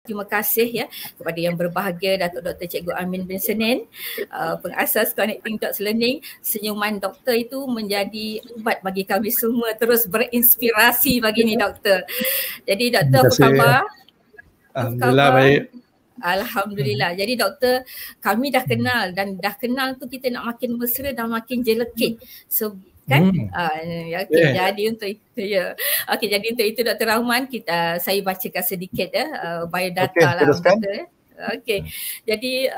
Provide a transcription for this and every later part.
terima kasih ya kepada yang berbahagia Datuk Dr. Cikgu Amin bin Senin, pengasas Connecting Dots Learning. Senyuman doktor itu menjadi ubat bagi kami semua, terus berinspirasi bagi ni doktor. Jadi doktor, apa khabar? Alhamdulillah baik. Alhamdulillah. Jadi doktor, kami dah kenal dan dah kenal tu kita nak makin mesra dan makin jelekit. So kan? Okay, jadi untuk itu ya. Okey, jadi untuk itu Dr. Rahman, saya bacakan sedikit biodata lah. Okey. Jadi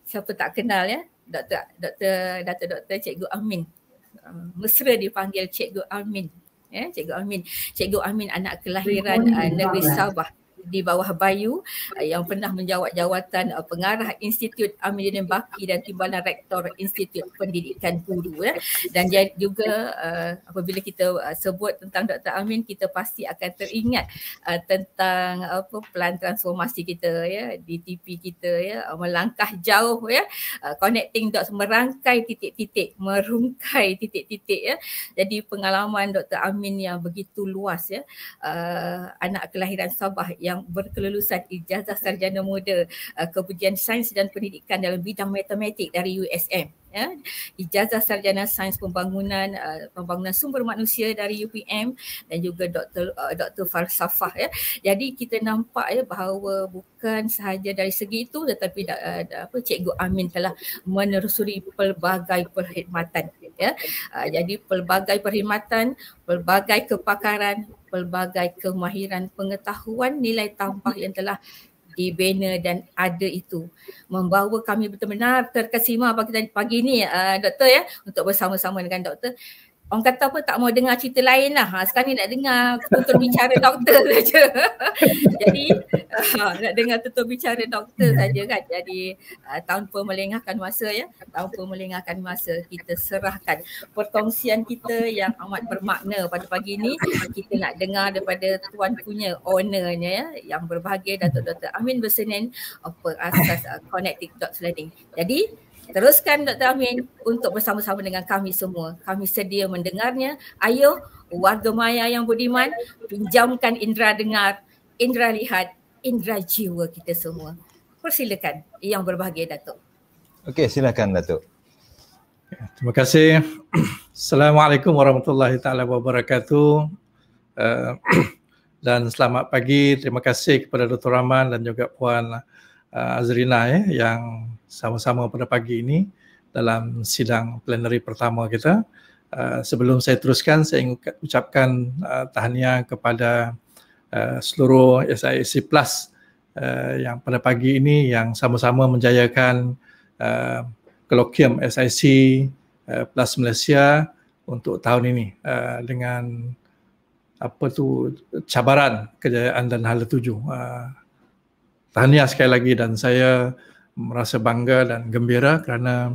siapa tak kenal ya? Dr. Cikgu Amin. Mesra dipanggil Cikgu Amin. Ya, Cikgu Amin. Cikgu Amin anak kelahiran negeri Sabah di bawah Bayu, yang pernah menjawat jawatan pengarah Institut Aminuddin Baki dan Timbalan Rektor Institut Pendidikan Guru ya. Dan juga apabila kita sebut tentang Dr. Amin, kita pasti akan teringat tentang pelan transformasi kita ya, DTP kita ya, melangkah jauh ya, connecting dots, merangkai titik-titik, merungkai titik-titik ya. Jadi pengalaman Dr. Amin yang begitu luas ya, anak kelahiran Sabah yang berkelulusan ijazah sarjana muda Kepujian Sains dan Pendidikan dalam bidang matematik dari USM ya, ijazah sarjana sains pembangunan sumber manusia dari UPM dan juga doktor falsafah ya. Jadi kita nampak ya bahawa bukan sahaja dari segi itu, tetapi Cikgu Amin telah menelusuri pelbagai perkhidmatan ya. Jadi pelbagai perkhidmatan, pelbagai kepakaran, pelbagai kemahiran, pengetahuan, nilai tambah yang telah dibina dan ada itu membawa kami benar-benar terkesima pagi ni doktor ya, untuk bersama-sama dengan doktor. Orang kata apa, tak mau dengar cerita lain lah. Sekarang ni nak dengar tutur bicara doktor saja. Jadi nak dengar tutur bicara doktor saja kan. Jadi tanpa melengahkan masa ya, kita serahkan perkongsian kita yang amat bermakna pada pagi ini. Kita nak dengar daripada tuan punya ownernya ya, yang berbahagia Datuk Dr. Amin bin Senin, pengasas Connecting Dots Learning. Jadi teruskan Dr. Amin untuk bersama-sama dengan kami semua. Kami sedia mendengarnya. Ayo warga maya yang budiman, pinjamkan indera dengar, indera lihat, indera jiwa kita semua. Persilakan yang berbahagia Datuk. Okey, silakan Datuk. Terima kasih. Assalamualaikum warahmatullahi taala wabarakatuh. Dan selamat pagi. Terima kasih kepada Dr. Rahman dan juga Puan Azrina yang sama-sama pada pagi ini dalam sidang plenary pertama kita. Sebelum saya teruskan, saya ingin ucapkan tahniah kepada seluruh SIAC Plus yang pada pagi ini yang sama-sama menjayakan kolokium SIC Plus Malaysia untuk tahun ini dengan cabaran, kejayaan dan hala tuju. Tahniah sekali lagi, dan saya merasa bangga dan gembira kerana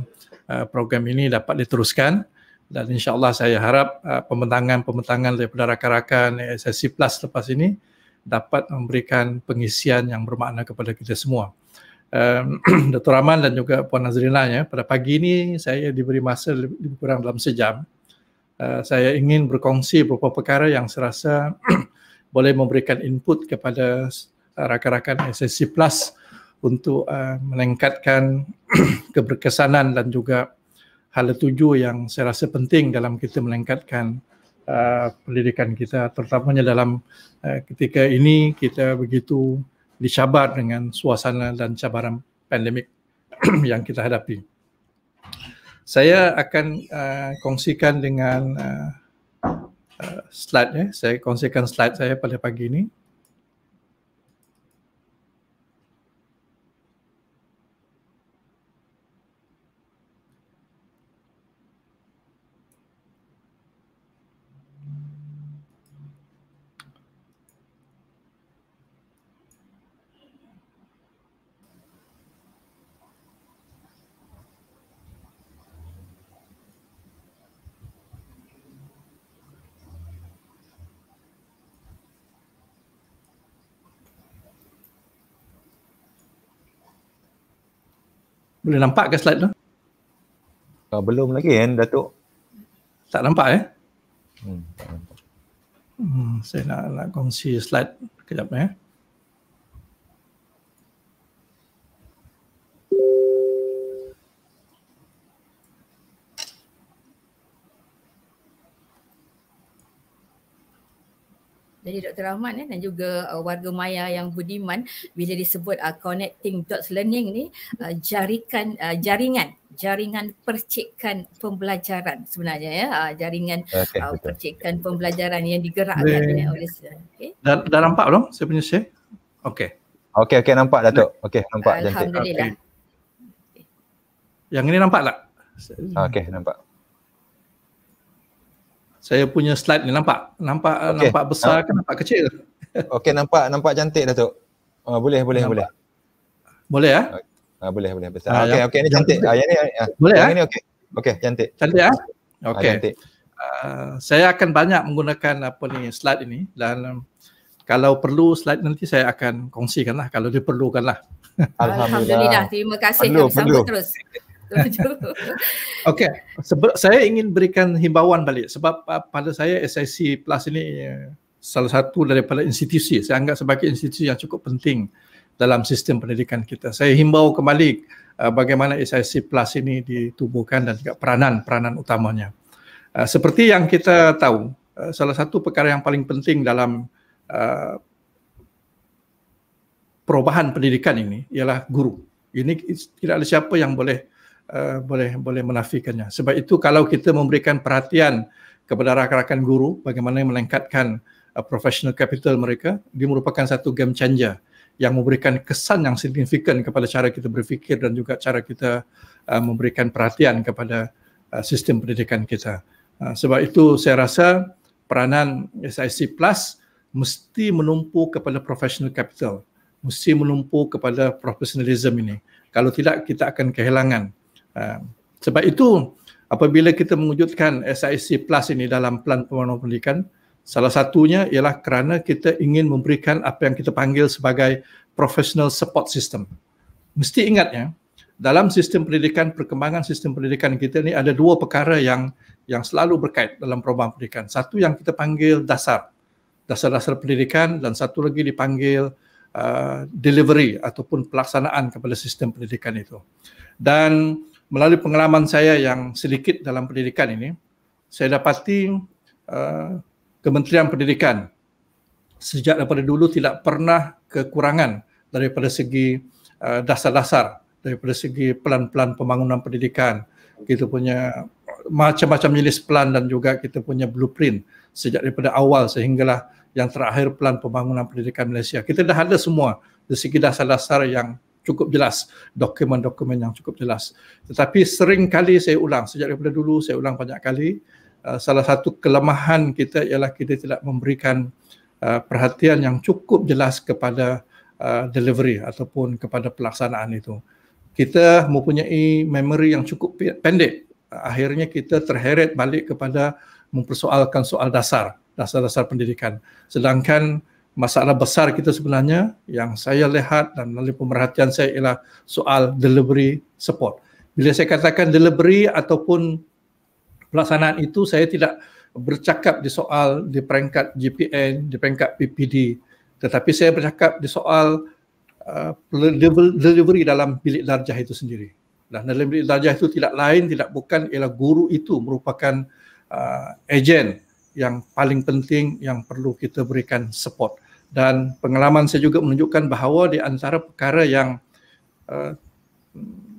program ini dapat diteruskan, dan insya-Allah saya harap pembentangan daripada rakan-rakan SIC Plus lepas ini dapat memberikan pengisian yang bermakna kepada kita semua. Dr. Rahman dan juga Puan Nazrina ya, pada pagi ini saya diberi masa lebih kurang dalam sejam. Saya ingin berkongsi beberapa perkara yang saya rasa boleh memberikan input kepada rakan-rakan SIC Plus untuk meningkatkan keberkesanan dan juga hala tuju yang saya rasa penting dalam kita meningkatkan pendidikan kita, terutamanya dalam ketika ini kita begitu dicabar dengan suasana dan cabaran pandemik yang kita hadapi. Saya akan kongsikan dengan slide ya. Saya kongsikan slide saya pada pagi ini. Boleh nampak ke slide tu? Belum lagi kan Datuk? Tak nampak ya? Tak nampak. Saya nak kongsi slide kejap ya. Jadi Dr. Rahman dan juga warga maya yang budiman, bila disebut connecting dots learning ni, jaringan percikan pembelajaran sebenarnya ya, jaringan percikan pembelajaran yang digerakkan oleh Dah nampak belum saya punya share? Okey. Okey nampak Datuk. Okey nampak cantik. Alhamdulillah. Okay. Yang ini nampak tak? Okey nampak. Saya punya slide ni nampak okay. Nampak besar ke nampak kecil? Okey nampak cantik Datuk. Boleh. Boleh ya? Boleh besar. Okey ni cantik. Yang ni boleh yang ni okey. Okey cantik. Cantik okey. Cantik. Saya akan banyak menggunakan slide ini dan kalau perlu slide nanti saya akan kongsikanlah kalau diperlukanlah. Alhamdulillah. Terima kasih. Kami sambut terus. Okey, saya ingin berikan himbauan balik sebab pada saya SIC Plus ini salah satu daripada institusi, saya anggap sebagai institusi yang cukup penting dalam sistem pendidikan kita. Saya himbau kembali bagaimana SIC Plus ini ditubuhkan dan juga peranan utamanya. Seperti yang kita tahu, salah satu perkara yang paling penting dalam perubahan pendidikan ini ialah guru. Ini tidak ada siapa yang boleh menafikannya. Sebab itu kalau kita memberikan perhatian kepada rakan-rakan guru bagaimana meningkatkan professional capital mereka, dia merupakan satu game changer yang memberikan kesan yang signifikan kepada cara kita berfikir dan juga cara kita memberikan perhatian kepada sistem pendidikan kita. Sebab itu saya rasa peranan SIC Plus mesti menumpu kepada professional capital, mesti menumpu kepada professionalism ini. Kalau tidak kita akan kehilangan. Sebab itu apabila kita mewujudkan SIC Plus ini dalam pelan pembangunan pendidikan, salah satunya ialah kerana kita ingin memberikan apa yang kita panggil sebagai professional support system. Mesti ingat ya, dalam sistem pendidikan, perkembangan sistem pendidikan kita ni ada dua perkara yang selalu berkait dalam perubahan pendidikan. Satu yang kita panggil dasar pendidikan dan satu lagi dipanggil delivery ataupun pelaksanaan kepada sistem pendidikan itu. Dan melalui pengalaman saya yang sedikit dalam pendidikan ini, saya dapati Kementerian Pendidikan sejak daripada dulu tidak pernah kekurangan daripada segi dasar-dasar, daripada segi pelan-pelan pembangunan pendidikan. Kita punya macam-macam jenis plan dan juga kita punya blueprint sejak daripada awal sehinggalah yang terakhir plan pembangunan pendidikan Malaysia. Kita dah ada semua dari segi dasar-dasar yang cukup jelas, dokumen-dokumen yang cukup jelas. Tetapi sering kali saya ulang, sejak daripada dulu saya ulang banyak kali, salah satu kelemahan kita ialah kita tidak memberikan perhatian yang cukup jelas kepada delivery ataupun kepada pelaksanaan itu. Kita mempunyai memori yang cukup pendek. Akhirnya kita terheret balik kepada mempersoalkan soal dasar-dasar pendidikan. Sedangkan masalah besar kita sebenarnya yang saya lihat dan melalui pemerhatian saya ialah soal delivery support. Bila saya katakan delivery ataupun pelaksanaan itu, saya tidak bercakap di soal di peringkat GPN, di peringkat PPD, tetapi saya bercakap di soal delivery dalam bilik darjah itu sendiri. Dan dalam bilik darjah itu tidak lain, tidak bukan ialah guru itu merupakan ejen yang paling penting yang perlu kita berikan support. Dan pengalaman saya juga menunjukkan bahawa di antara perkara yang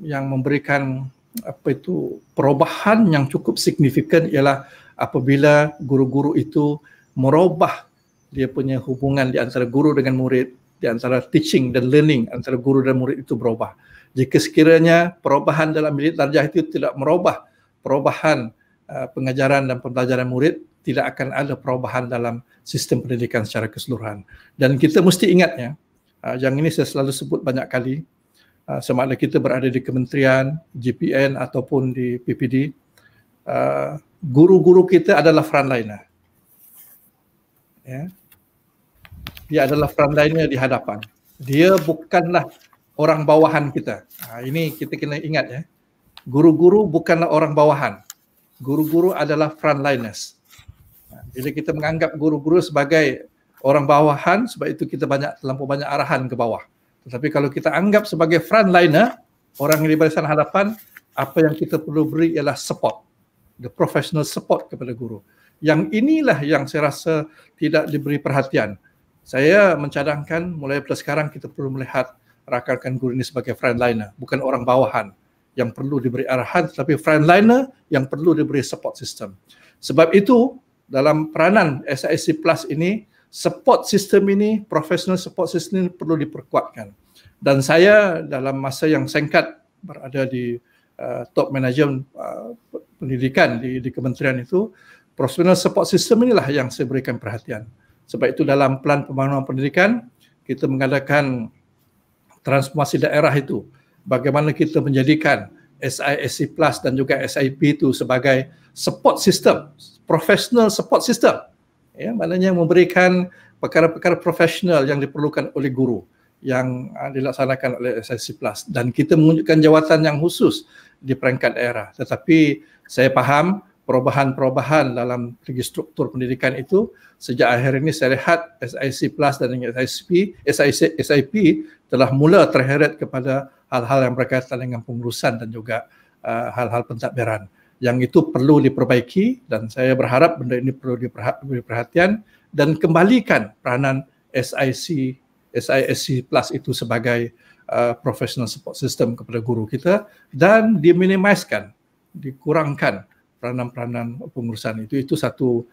memberikan perubahan yang cukup signifikan ialah apabila guru-guru itu merubah dia punya hubungan di antara guru dengan murid, di antara teaching dan learning antara guru dan murid itu berubah. Jika sekiranya perubahan dalam bilik darjah itu tidak merubah perubahan pengajaran dan pembelajaran murid, tidak akan ada perubahan dalam sistem pendidikan secara keseluruhan. Dan kita mesti ingatnya, yang ini saya selalu sebut banyak kali, sama ada kita berada di kementerian, GPN ataupun di PPD, guru-guru kita adalah frontliner. Ya. Dia adalah frontliner di hadapan. Dia bukanlah orang bawahan kita. Ini kita kena ingat ya. Guru-guru bukanlah orang bawahan. Guru-guru adalah frontliners. Bila kita menganggap guru-guru sebagai orang bawahan, sebab itu kita terlampau banyak arahan ke bawah. Tetapi kalau kita anggap sebagai frontliner, orang yang di barisan hadapan, apa yang kita perlu beri ialah support, the professional support kepada guru. Yang inilah yang saya rasa tidak diberi perhatian. Saya mencadangkan mulai dari sekarang kita perlu melihat rakan-rakan guru ini sebagai frontliner, bukan orang bawahan yang perlu diberi arahan, tetapi frontliner yang perlu diberi support system. Sebab itu dalam peranan SIC Plus ini, support system ini, professional support system ini perlu diperkuatkan. Dan saya dalam masa yang singkat berada di top manajemen pendidikan di kementerian itu, professional support system inilah yang saya berikan perhatian. Sebab itu dalam pelan pembangunan pendidikan, kita mengadakan transformasi daerah itu. Bagaimana kita menjadikan SISC Plus dan juga SIP itu sebagai support system, professional support system. Ya, maknanya memberikan perkara-perkara profesional yang diperlukan oleh guru yang dilaksanakan oleh SISC Plus. Dan kita menunjukkan jawatan yang khusus di peringkat daerah. Tetapi saya faham perubahan-perubahan dalam segi struktur pendidikan itu sejak akhir ini saya lihat SIC Plus dan SIP telah mula terheret kepada hal-hal yang berkaitan dengan pengurusan dan juga hal-hal pentadbiran. Yang itu perlu diperbaiki dan saya berharap benda ini perlu diberi perhatian dan kembalikan peranan SISC Plus itu sebagai professional support system kepada guru kita dan diminimaliskan, dikurangkan peranan-peranan pengurusan itu. Itu satu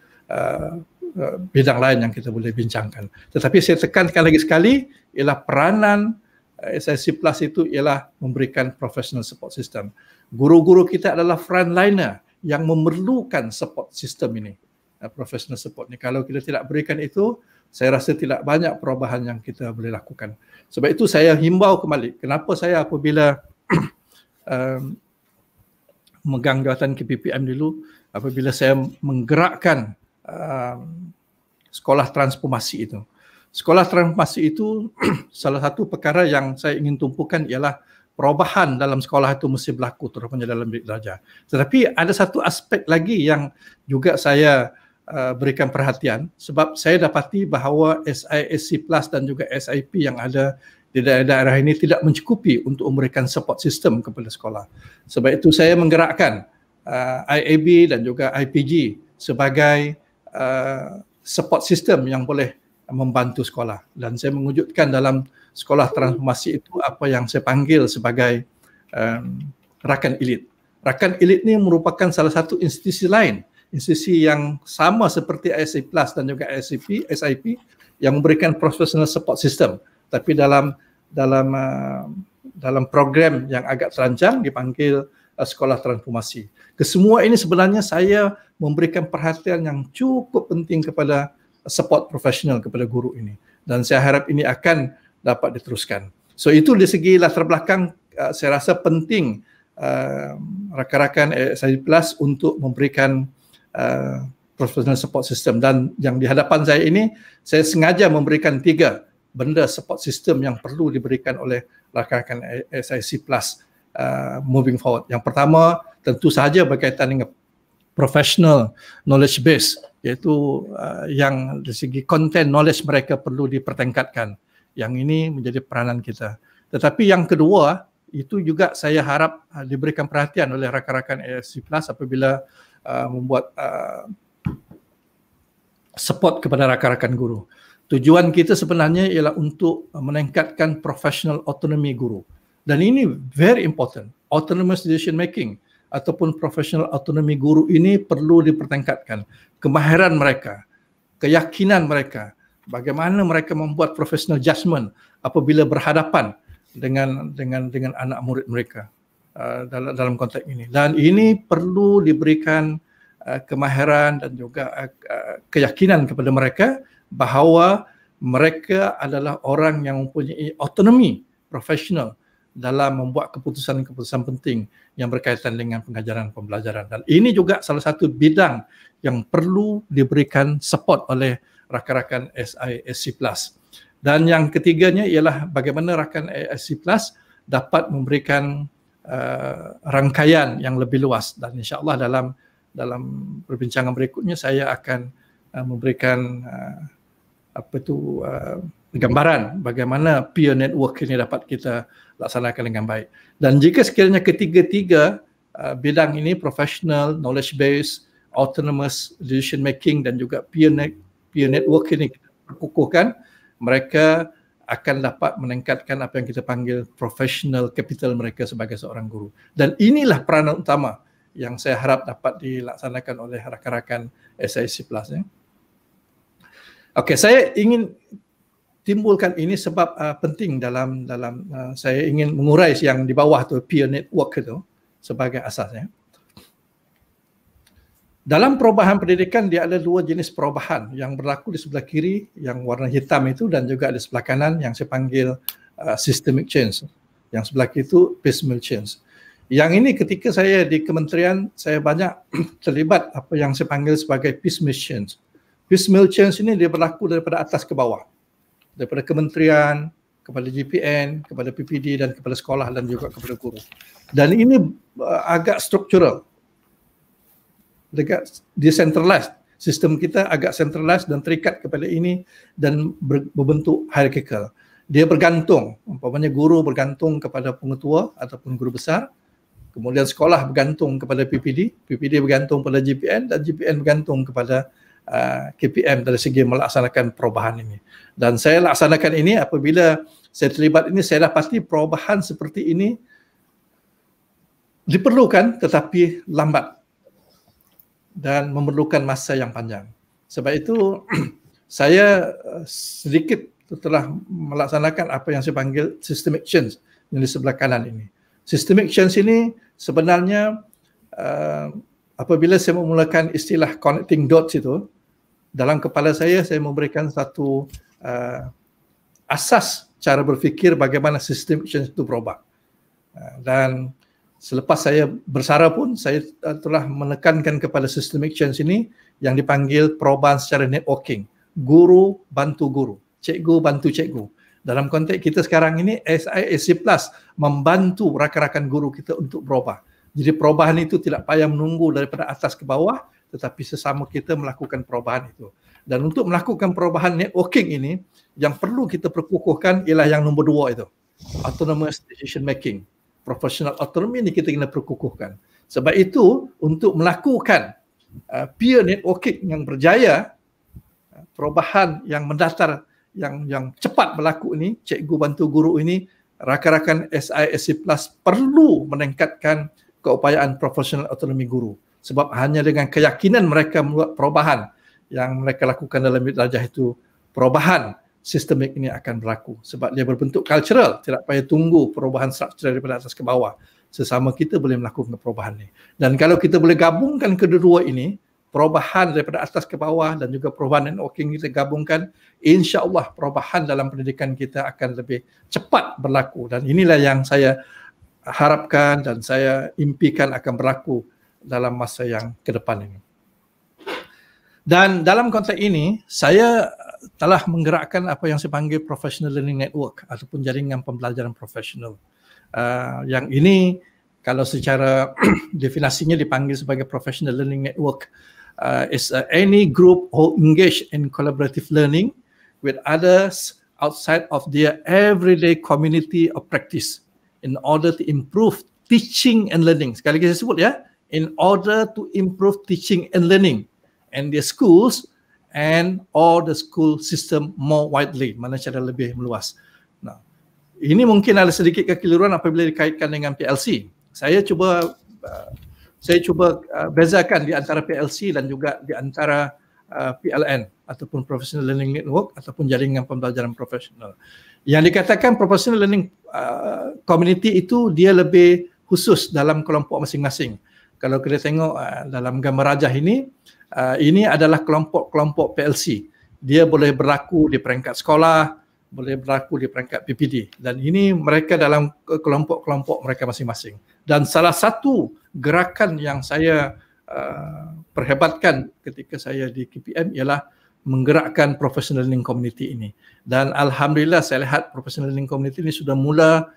bidang lain yang kita boleh bincangkan. Tetapi saya tekankan lagi sekali, ialah peranan SIC Plus itu ialah memberikan professional support system. Guru-guru kita adalah frontliner yang memerlukan support system ini, professional support ini. Kalau kita tidak berikan itu, saya rasa tidak banyak perubahan yang kita boleh lakukan. Sebab itu saya himbau kembali, kenapa saya apabila memegang jawatan KPPM dulu, apabila saya menggerakkan sekolah transformasi itu. Sekolah transformasi itu salah satu perkara yang saya ingin tumpukan ialah perubahan dalam sekolah itu mesti berlaku terutamanya dalam bilik darjah. Tetapi ada satu aspek lagi yang juga saya berikan perhatian sebab saya dapati bahawa SISC Plus dan juga SIP yang ada di daerah-daerah ini tidak mencukupi untuk memberikan support system kepada sekolah. Sebab itu saya menggerakkan IAB dan juga IPG sebagai support system yang boleh membantu sekolah. Dan saya mewujudkan dalam sekolah transformasi itu apa yang saya panggil sebagai rakan elit. Rakan elit ini merupakan salah satu institusi lain, institusi yang sama seperti SIC Plus dan juga SIP yang memberikan professional support system. Tapi dalam program yang agak terancang dipanggil sekolah transformasi. Kesemua ini sebenarnya saya memberikan perhatian yang cukup penting kepada support profesional kepada guru ini. Dan saya harap ini akan dapat diteruskan. So itu di segi latar belakang saya rasa penting rakan-rakan SIC Plus untuk memberikan professional support system. Dan yang di hadapan saya ini, saya sengaja memberikan 3 benda support system yang perlu diberikan oleh rakan-rakan SIC Plus moving forward. Yang pertama tentu sahaja berkaitan dengan professional knowledge base, iaitu yang dari segi content knowledge mereka perlu dipertingkatkan. Yang ini menjadi peranan kita. Tetapi yang kedua, itu juga saya harap diberikan perhatian oleh rakan-rakan SIC Plus apabila membuat support kepada rakan-rakan guru. Tujuan kita sebenarnya ialah untuk meningkatkan professional autonomy guru. Dan ini very important. Autonomous decision making ataupun professional autonomy guru ini perlu dipertingkatkan. Kemahiran mereka, keyakinan mereka, bagaimana mereka membuat professional judgment apabila berhadapan dengan anak murid mereka dalam konteks ini. Dan ini perlu diberikan kemahiran dan juga keyakinan kepada mereka bahawa mereka adalah orang yang mempunyai autonomi profesional dalam membuat keputusan-keputusan penting yang berkaitan dengan pengajaran pembelajaran. Dan ini juga salah satu bidang yang perlu diberikan support oleh rakan-rakan SISC Plus. Dan yang ketiganya ialah bagaimana rakan SISC Plus dapat memberikan rangkaian yang lebih luas. Dan insya-Allah dalam perbincangan berikutnya saya akan memberikan gambaran bagaimana peer network ini dapat kita laksanakan dengan baik. Dan jika sekiranya ketiga-tiga bidang ini, professional, knowledge base, autonomous decision making dan juga peer network ini kita kukuhkan, mereka akan dapat meningkatkan apa yang kita panggil professional capital mereka sebagai seorang guru. Dan inilah peranan utama yang saya harap dapat dilaksanakan oleh rakan-rakan SIC Plus. Okey, saya ingin timbulkan ini sebab penting dalam saya ingin mengurai yang di bawah tu, peer network itu sebagai asasnya. Dalam perubahan pendidikan dia ada dua jenis perubahan yang berlaku di sebelah kiri yang warna hitam itu dan juga di sebelah kanan yang saya panggil systemic change. Yang sebelah kiri itu piecemeal change. Yang ini ketika saya di kementerian saya banyak terlibat apa yang saya panggil sebagai piecemeal change. Piecemeal change ini dia berlaku daripada atas ke bawah. Daripada kementerian kepada GPN, kepada PPD dan kepada sekolah dan juga kepada guru. Dan ini agak struktural. Dekat decentralized, sistem kita agak centralized dan terikat kepada ini dan berbentuk hierarchical. Dia bergantung, umpamanya guru bergantung kepada pengetua ataupun guru besar, kemudian sekolah bergantung kepada PPD, PPD bergantung pada GPN dan GPN bergantung kepada KPM dari segi melaksanakan perubahan ini. Dan saya laksanakan ini apabila saya terlibat ini, saya dapati perubahan seperti ini diperlukan tetapi lambat dan memerlukan masa yang panjang. Sebab itu saya sedikit telah melaksanakan apa yang saya panggil systemic change yang di sebelah kanan ini. Systemic change ini sebenarnya apabila saya memulakan istilah connecting dots itu, dalam kepala saya memberikan satu asas cara berfikir bagaimana systemic change itu berubah. Dan selepas saya bersara pun, saya telah menekankan kepada systemic change ini yang dipanggil perubahan secara networking. Guru bantu guru, cikgu bantu cikgu. Dalam konteks kita sekarang ini, SIC Plus membantu rakan-rakan guru kita untuk berubah. Jadi perubahan itu tidak payah menunggu daripada atas ke bawah, tetapi sesama kita melakukan perubahan itu. Dan untuk melakukan perubahan networking ini, yang perlu kita perkukuhkan ialah yang nombor 2 itu, autonomous decision making. Professional autonomy ini kita kena perkukuhkan. Sebab itu untuk melakukan peer networking yang berjaya, perubahan yang mendatar, yang cepat berlaku ini, cikgu bantu guru ini, rakan-rakan SIC Plus perlu meningkatkan keupayaan professional autonomy guru. Sebab hanya dengan keyakinan mereka membuat perubahan yang mereka lakukan dalam darjah itu, perubahan sistemik ini akan berlaku. Sebab dia berbentuk cultural, tidak payah tunggu perubahan struktural daripada atas ke bawah. Sesama kita boleh melakukan perubahan ini. Dan kalau kita boleh gabungkan kedua-dua ini, perubahan daripada atas ke bawah dan juga perubahan networking kita gabungkan, insya-Allah perubahan dalam pendidikan kita akan lebih cepat berlaku. Dan inilah yang saya harapkan dan saya impikan akan berlaku dalam masa yang ke depan ini. Dan dalam konteks ini, saya telah menggerakkan apa yang saya panggil Professional Learning Network ataupun jaringan pembelajaran profesional. Yang ini kalau secara definisinya dipanggil sebagai Professional Learning Network. Is any group who engage in collaborative learning with others outside of their everyday community of practice in order to improve teaching and learning. Sekali lagi saya sebut ya, in order to improve teaching and learning and their schools and all the school system more widely, mana cara lebih meluas. Nah, ini mungkin ada sedikit kekeliruan apabila dikaitkan dengan PLC. Saya cuba bezakan di antara PLC dan juga di antara PLN ataupun Professional Learning Network ataupun jaringan pembelajaran profesional. Yang dikatakan Professional Learning Community itu dia lebih khusus dalam kelompok masing-masing. Kalau kita tengok dalam gambar rajah ini adalah kelompok-kelompok PLC. Dia boleh berlaku di peringkat sekolah, boleh berlaku di peringkat PPD. Dan ini mereka dalam kelompok-kelompok mereka masing-masing. Dan salah satu gerakan yang saya perhebatkan ketika saya di KPM ialah menggerakkan Professional Learning Community ini. Dan alhamdulillah saya lihat Professional Learning Community ini sudah mula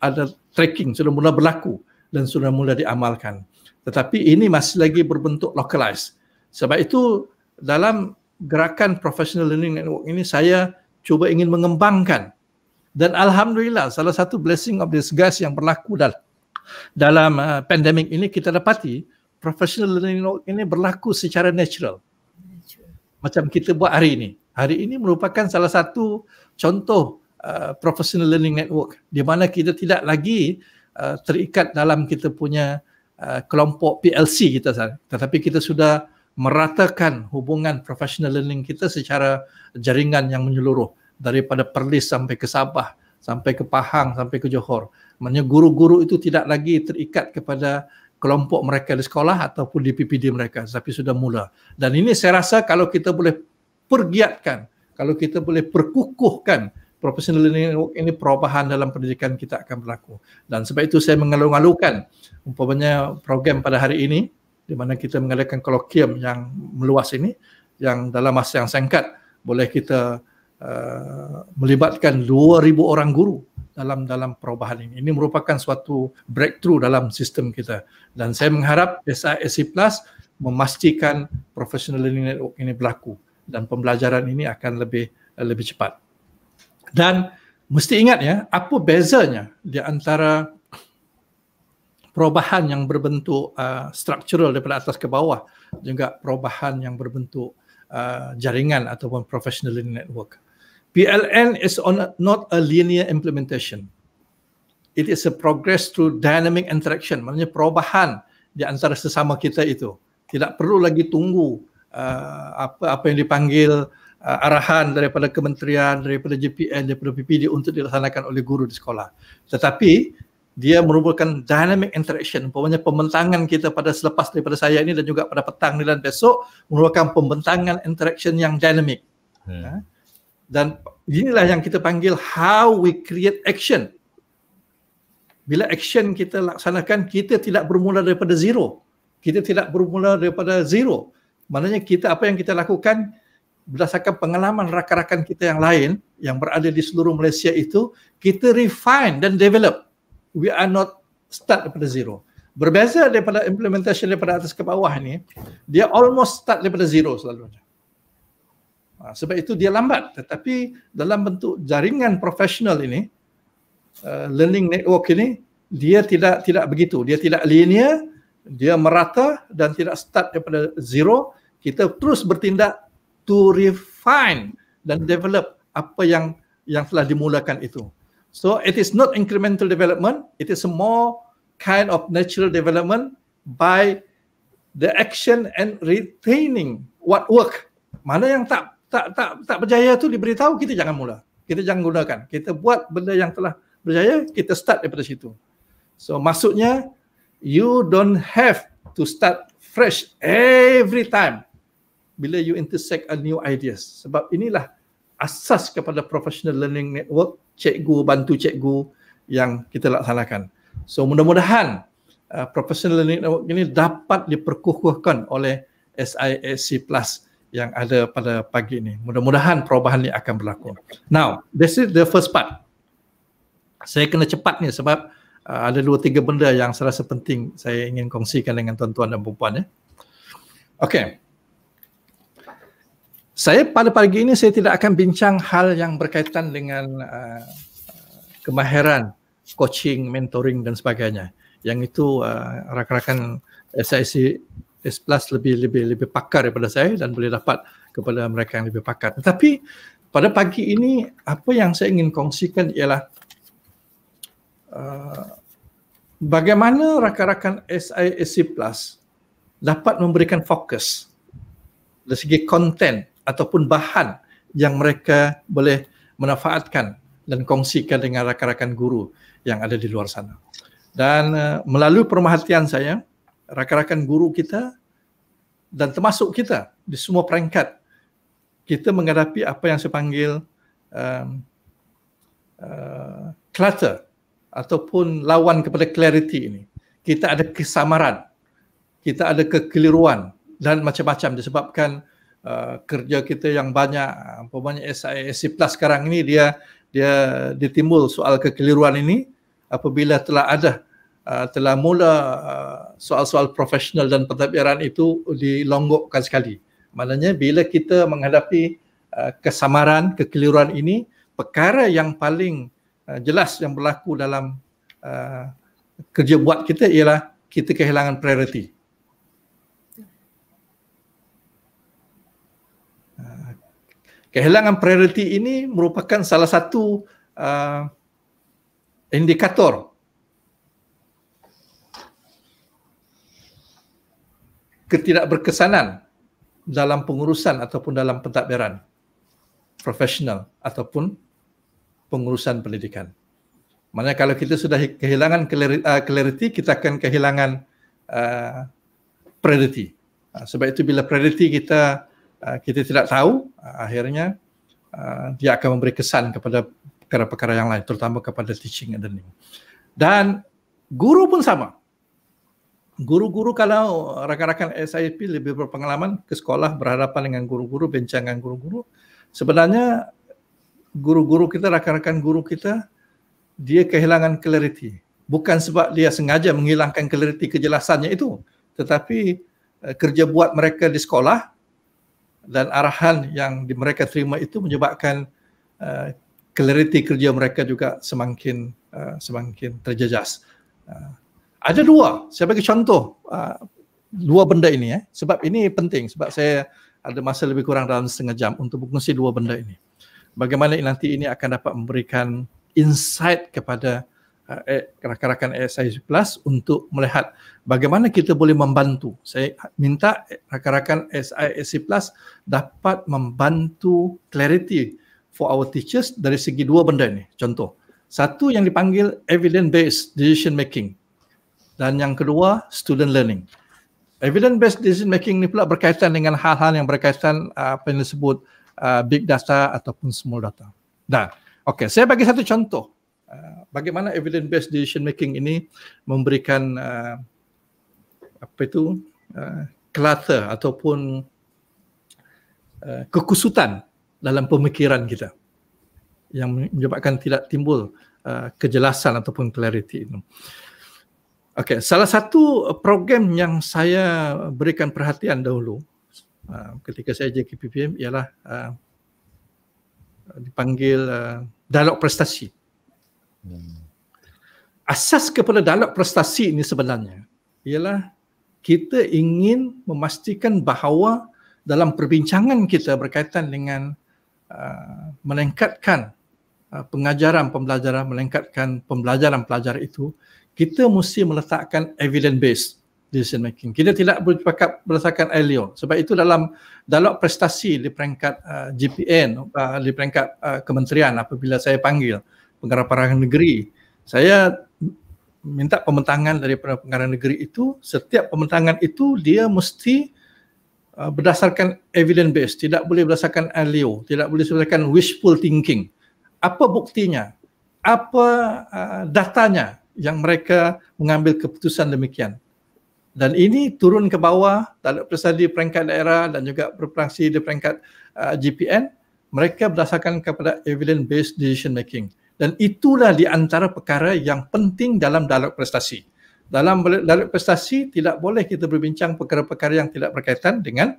ada tracking, sudah mula berlaku dan sudah mula diamalkan. Tetapi ini masih lagi berbentuk localized. Sebab itu dalam gerakan Professional Learning Network ini saya cuba ingin mengembangkan. Dan alhamdulillah salah satu blessing of disguise yang berlaku dalam pandemik ini kita dapati professional learning network ini berlaku secara natural. Macam kita buat hari ini. Hari ini merupakan salah satu contoh professional learning network di mana kita tidak lagi terikat dalam kita punya kelompok PLC kita, tetapi kita sudah meratakan hubungan professional learning kita secara jaringan yang menyeluruh daripada Perlis sampai ke Sabah, sampai ke Pahang, sampai ke Johor. Maksudnya guru-guru itu tidak lagi terikat kepada kelompok mereka di sekolah ataupun di PPD mereka, tapi sudah mula. Dan ini saya rasa kalau kita boleh pergiatkan, kalau kita boleh perkukuhkan professional learning network ini, perubahan dalam pendidikan kita akan berlaku. Dan sebab itu saya mengalu-alukan umpamanya program pada hari ini di mana kita mengadakan kolokium yang meluas ini, yang dalam masa yang singkat boleh kita melibatkan 2,000 orang guru dalam perubahan ini. Ini merupakan suatu breakthrough dalam sistem kita. Dan saya mengharap SISC Plus memastikan professional learning network ini berlaku dan pembelajaran ini akan lebih cepat. Dan mesti ingat ya, apa bezanya di antara perubahan yang berbentuk structural daripada atas ke bawah juga perubahan yang berbentuk jaringan ataupun professional learning network. PLN is not a linear implementation. It is a progress through dynamic interaction. Maksudnya perubahan di antara sesama kita itu. Tidak perlu lagi tunggu apa yang dipanggil arahan daripada kementerian, daripada JPN, daripada PPD untuk dilaksanakan oleh guru di sekolah. Tetapi dia merupakan dynamic interaction. Umpamanya pembentangan kita pada selepas daripada saya ini dan juga pada petang ni dan besok merupakan pembentangan interaction yang dynamic. Dan inilah yang kita panggil how we create action. Bila action kita laksanakan, kita tidak bermula daripada zero. Kita tidak bermula daripada zero. Maknanya kita apa yang kita lakukan berdasarkan pengalaman rakan-rakan kita yang lain yang berada di seluruh Malaysia itu, kita refine dan develop. We are not start daripada zero. Berbeza daripada implementation daripada atas ke bawah ni, dia almost start daripada zero selalunya. Sebab itu dia lambat, tetapi dalam bentuk jaringan profesional ini, learning network ini, dia tidak begitu. Dia tidak linear, dia merata dan tidak start daripada zero. Kita terus bertindak to refine dan develop apa yang telah dimulakan itu. So it is not incremental development, it is a more kind of natural development by the action and retaining what work. Mana yang tak berjaya tu diberitahu, kita jangan mula. Kita jangan gunakan. Kita buat benda yang telah berjaya, kita start daripada situ. So maksudnya you don't have to start fresh every time bila you intersect a new ideas. Sebab inilah asas kepada professional learning network, cikgu bantu cikgu yang kita laksanakan. So mudah-mudahan professional learning network ini dapat diperkukuhkan oleh SISC Plus yang ada pada pagi ini. Mudah-mudahan perubahan ini akan berlaku. Now, this is the first part. Saya kena cepat ni sebab ada 2-3 benda yang saya rasa penting saya ingin kongsikan dengan tuan-tuan dan puan-puan. Okey. Saya pada pagi ini saya tidak akan bincang hal yang berkaitan dengan kemahiran, coaching, mentoring dan sebagainya. Yang itu rakan-rakan SISC Plus lebih pakar daripada saya dan boleh dapat kepada mereka yang lebih pakar. Tetapi pada pagi ini apa yang saya ingin kongsikan ialah bagaimana rakan-rakan SISC Plus dapat memberikan fokus dari segi konten ataupun bahan yang mereka boleh manfaatkan dan kongsikan dengan rakan-rakan guru yang ada di luar sana. Dan melalui pemerhatian saya, rakan-rakan guru kita dan termasuk kita di semua peringkat, kita menghadapi apa yang saya panggil clutter ataupun lawan kepada clarity ini. Kita ada kesamaran, kita ada kekeliruan dan macam-macam disebabkan kerja kita yang banyak. Umpamanya SISC Plus sekarang ini dia ditimbul soal kekeliruan ini apabila telah mula soal-soal profesional dan pentadbiran itu dilonggokkan sekali. Maknanya bila kita menghadapi kesamaran, kekeliruan ini, perkara yang paling jelas yang berlaku dalam kerja buat kita ialah kita kehilangan priority. Kehilangan priority ini merupakan salah satu indikator ketidakberkesanan dalam pengurusan ataupun dalam pentadbiran profesional ataupun pengurusan pendidikan. Maknanya kalau kita sudah kehilangan clarity, kita akan kehilangan priority. Sebab itu bila priority kita tidak tahu, akhirnya dia akan memberi kesan kepada perkara-perkara yang lain, terutama kepada teaching and learning. Dan guru pun sama. Guru-guru, kalau rakan-rakan SIP lebih berpengalaman ke sekolah, berhadapan dengan guru-guru, bincang dengan guru-guru, sebenarnya guru-guru kita, rakan-rakan guru kita, dia kehilangan clarity. Bukan sebab dia sengaja menghilangkan clarity kejelasannya itu, tetapi kerja buat mereka di sekolah dan arahan yang mereka terima itu menyebabkan clarity kerja mereka juga semakin terjejas. Ada dua, saya bagi contoh dua benda ini sebab ini penting, sebab saya ada masa lebih kurang dalam setengah jam untuk berkongsi dua benda ini. Bagaimana nanti ini akan dapat memberikan insight kepada rakan-rakan ASIC Plus untuk melihat bagaimana kita boleh membantu. Saya minta rakan-rakan ASIC Plus dapat membantu clarity for our teachers dari segi dua benda ini. Contoh, satu yang dipanggil evidence-based decision making dan yang kedua student learning. Evidence-based decision making ni pula berkaitan dengan hal-hal yang berkaitan apa yang disebut big data ataupun small data. Nah, okey, saya bagi satu contoh bagaimana evidence-based decision making ini memberikan clutter ataupun kekusutan dalam pemikiran kita yang menyebabkan tidak timbul kejelasan ataupun clarity itu. Okey, salah satu program yang saya berikan perhatian dahulu ketika saya JKPPM ialah dipanggil dialog prestasi. Asas kepada dialog prestasi ini sebenarnya ialah kita ingin memastikan bahawa dalam perbincangan kita berkaitan dengan meningkatkan pengajaran pembelajaran, meningkatkan pembelajaran pelajar itu, kita mesti meletakkan evidence-based decision making. Kita tidak boleh bercakap berdasarkan alio. Sebab itu dalam dialog prestasi di peringkat GPN, di peringkat kementerian, apabila saya panggil pengarah perangan negeri, saya minta pembentangan daripada pengarah negeri itu. Setiap pembentangan itu dia mesti berdasarkan evidence-based, tidak boleh berdasarkan alio, tidak boleh berdasarkan wishful thinking. Apa buktinya? Apa datanya yang mereka mengambil keputusan demikian? Dan ini turun ke bawah, dialog prestasi di peringkat daerah dan juga berfraksi di peringkat GPN, mereka berdasarkan kepada evidence-based decision making. Dan itulah di antara perkara yang penting dalam dialog prestasi. Dalam dialog prestasi tidak boleh kita berbincang perkara-perkara yang tidak berkaitan dengan